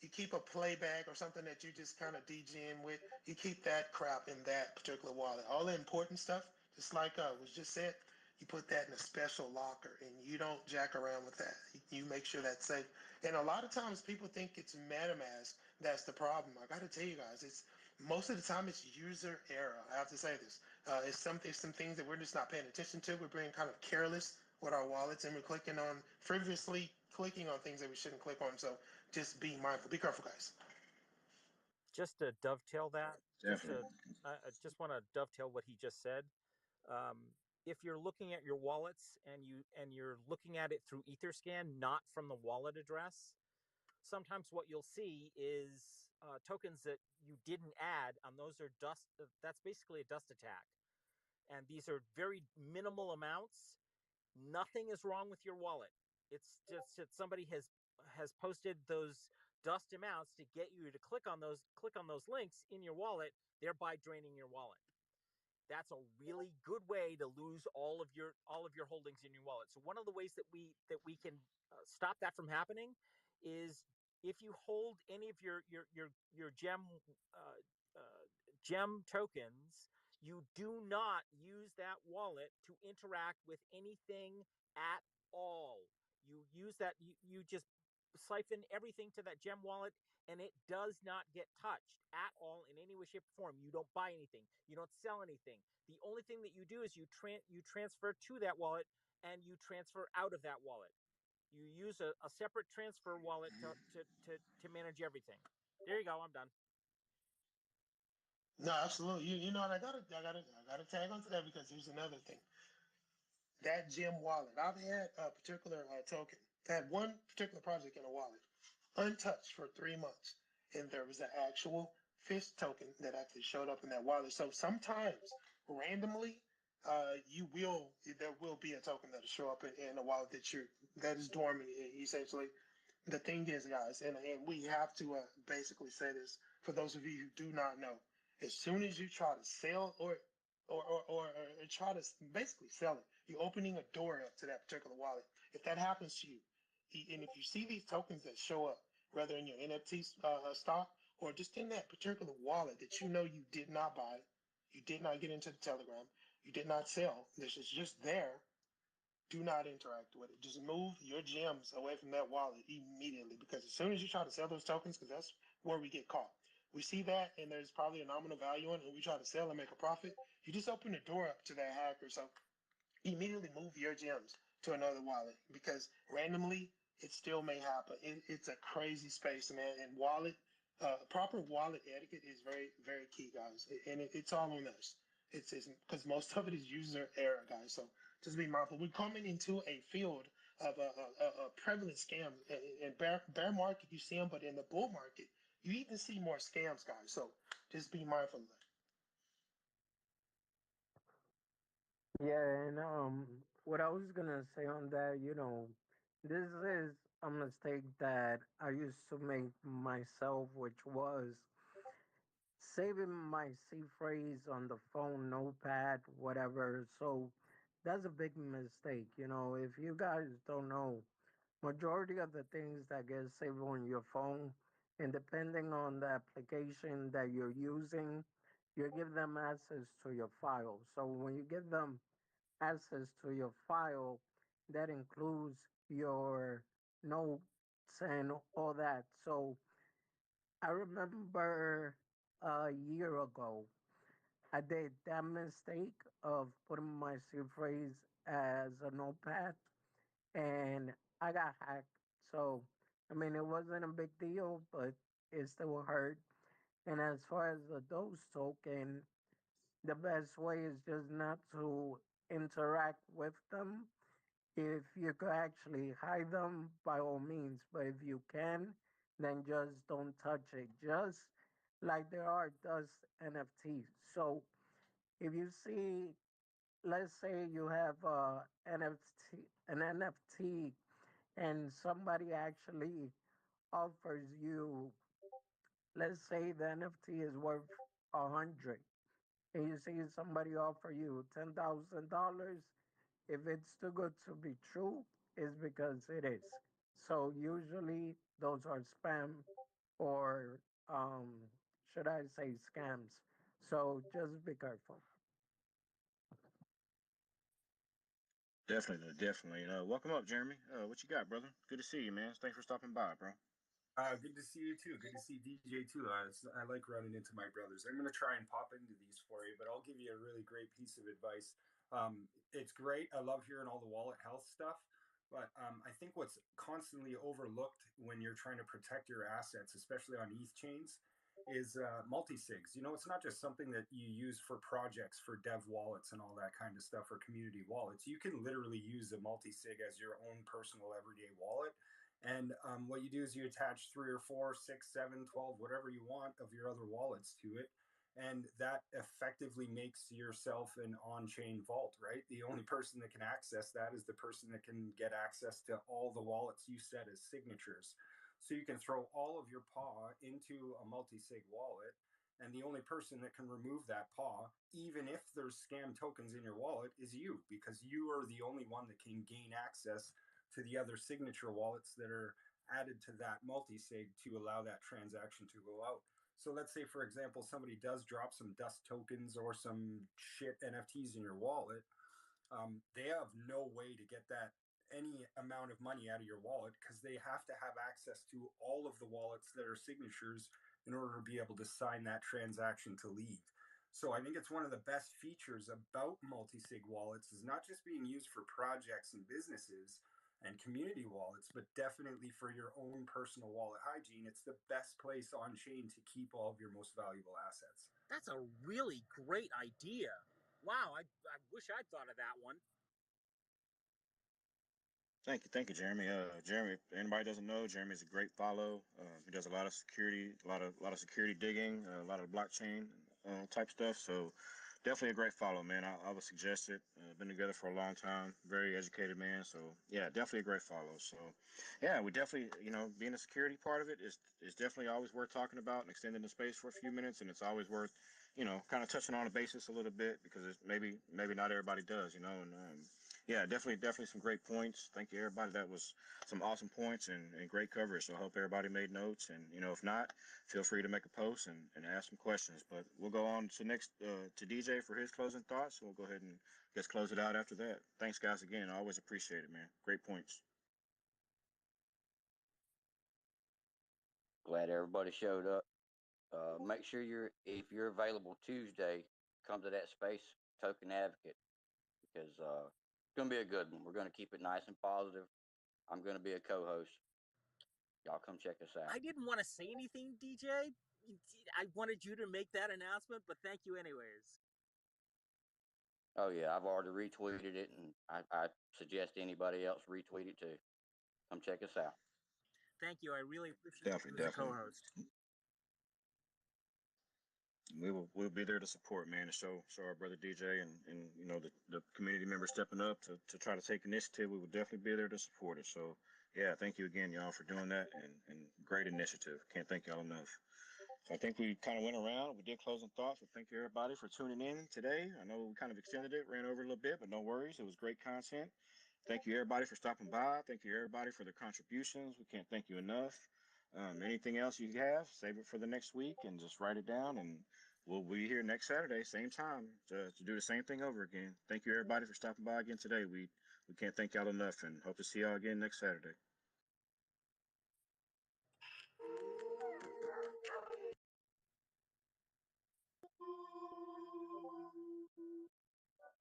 you keep a playback or something that you just kind of DGing with. You keep that crap in that particular wallet. All the important stuff, just like was just said, you put that in a special locker and you don't jack around with that. You make sure that's safe. And a lot of times people think it's MetaMask that's the problem. I got to tell you guys, it's most of the time it's user error. I have to say this. It's some things that we're just not paying attention to. We're being kind of careless with our wallets, and we're frivolously clicking on things that we shouldn't click on. So just be mindful. Be careful, guys. Just to dovetail that, Definitely. I just want to dovetail what he just said. Um, if you're looking at your wallets and you're looking at it through EtherScan, not from the wallet address, sometimes what you'll see is tokens that you didn't add, and those are dust. That's basically a dust attack, and these are very minimal amounts. Nothing is wrong with your wallet. It's just that somebody has posted those dust amounts to get you to click on those links in your wallet, thereby draining your wallet. That's a really good way to lose all of your holdings in your wallet. So one of the ways that we can stop that from happening is if you hold any of your uh, gem tokens, you do not use that wallet to interact with anything at all. You use that you just siphon everything to that gem wallet, and it does not get touched at all in any way, shape, or form. You don't buy anything. You don't sell anything. The only thing that you do is you transfer to that wallet, and you transfer out of that wallet. You use a separate transfer wallet to manage everything. There you go. I'm done. No, absolutely. You know, and I gotta tag onto that because here's another thing. That gem wallet, I've had a particular token. I had one particular project in a wallet, untouched for 3 months, and there was an actual fish token that actually showed up in that wallet. So sometimes, randomly, you will there will be a token that'll show up in a wallet that is dormant essentially. The thing is, guys, and we have to basically say this for those of you who do not know. As soon as you try to sell or try to basically sell it, you're opening a door up to that particular wallet. If that happens to you, and if you see these tokens that show up, whether in your NFT stock or just in that particular wallet that you know you did not buy, you did not get into the Telegram, you did not sell, this is just there, do not interact with it. Just move your gems away from that wallet immediately because as soon as you try to sell those tokens, because that's where we get caught. We see that and there's probably a nominal value on it, and we try to sell and make a profit. You just open the door up to that hacker. So immediately move your gems to another wallet because randomly it still may happen. It's a crazy space, man. And proper wallet etiquette is very, very key, guys. And it's all on us. It's because most of it is user error, guys. So just be mindful. We're coming into a field of a prevalent scam. In bear market, you see them, but in the bull market, you even see more scams, guys. So just be mindful of that. Yeah, and what I was gonna say on that, this is a mistake that I used to make myself, which was saving my C phrase on the phone, notepad, whatever. So that's a big mistake. If you guys don't know, majority of the things that get saved on your phone, and depending on the application that you're using, you give them access to your file. So when you give them access to your file, that includes your notes and all that. So I remember a year ago, I did that mistake of putting my C phrase as a notepad, and I got hacked. So, I mean, it wasn't a big deal, but it still hurt. And as far as the dose token, the best way is just not to interact with them. If you could actually hide them, by all means. But if you can, then just don't touch it. Just like there are dust NFTs. So if you see, let's say you have an NFT, and somebody actually offers you, let's say the NFT is worth 100, and you see somebody offer you $10,000, if it's too good to be true, it's because it is. So usually those are spam, or um, should I say scams. So just be careful. Definitely, definitely. Welcome up, Jeremy. What you got, brother? Good to see you, man. Thanks for stopping by, bro. Good to see you too. Good to see DJ too. I like running into my brothers. I'm going to try and pop into these for you, but I'll give you a really great piece of advice. It's great. I love hearing all the wallet health stuff, but I think what's constantly overlooked when you're trying to protect your assets, especially on ETH chains, is multi-sigs. It's not just something that you use for projects, for dev wallets and all that kind of stuff, or community wallets. You can literally use a multi-sig as your own personal everyday wallet, and what you do is you attach 3 or 4, 6, 7, 12, whatever you want of your other wallets to it. And that effectively makes yourself an on chain vault, right? The only person that can access that is the person that can get access to all the wallets you set as signatures. So you can throw all of your PAW into a multi sig wallet. And the only person that can remove that PAW, even if there's scam tokens in your wallet, is you, because you are the only one that can gain access to the other signature wallets that are added to that multi-sig to allow that transaction to go out. So let's say, for example, somebody does drop some dust tokens or some shit NFTs in your wallet. They have no way to get that any amount of money out of your wallet because they have to have access to all of the wallets that are signatures in order to be able to sign that transaction to leave. So I think it's one of the best features about multi-sig wallets is not just being used for projects and businesses and community wallets, but definitely for your own personal wallet hygiene. It's the best place on chain to keep all of your most valuable assets. That's a really great idea. Wow, I wish I'd thought of that one. Thank you, Jeremy. Jeremy, if anybody doesn't know, Jeremy's a great follow. He does a lot of security, a lot of security digging, a lot of blockchain type stuff. So definitely a great follow, man. I would suggest it. Been together for a long time. Very educated man. So yeah, definitely a great follow. So yeah, we definitely, being a security part of it is definitely always worth talking about and extending the space for a few minutes. And it's always worth, kind of touching on the basis a little bit because it's maybe not everybody does, and yeah, definitely some great points. Thank you, everybody. That was some awesome points and great coverage. So I hope everybody made notes. And, if not, feel free to make a post and ask some questions. But we'll go on to next to DJ for his closing thoughts. We'll go ahead and just close it out after that. Thanks, guys, again. I always appreciate it, man. Great points. Glad everybody showed up. Make sure if you're available Tuesday, come to that space, Token Advocate, because it's going to be a good one. We're going to keep it nice and positive. I'm going to be a co-host. Y'all come check us out. I didn't want to say anything, DJ. I wanted you to make that announcement, but thank you anyways. Oh yeah, I've already retweeted it, and I suggest anybody else retweet it too. Come check us out. Thank you. I really appreciate Definitely, you as a co-host. We'll be there to support, man, to show our brother DJ and the community members stepping up to try to take initiative. We will definitely be there to support it. So yeah, thank you again, y'all, for doing that and great initiative. Can't thank y'all enough. So I think we kind of went around. We did closing thoughts. But thank you everybody for tuning in today. I know we kind of extended it, ran over a little bit, but no worries. It was great content. Thank you everybody for stopping by. Thank you everybody for the contributions. We can't thank you enough. Anything else you have, save it for the next week and just write it down. And we'll be here next Saturday, same time, to do the same thing over again. Thank you everybody for stopping by again today. We can't thank y'all enough and hope to see y'all again next Saturday.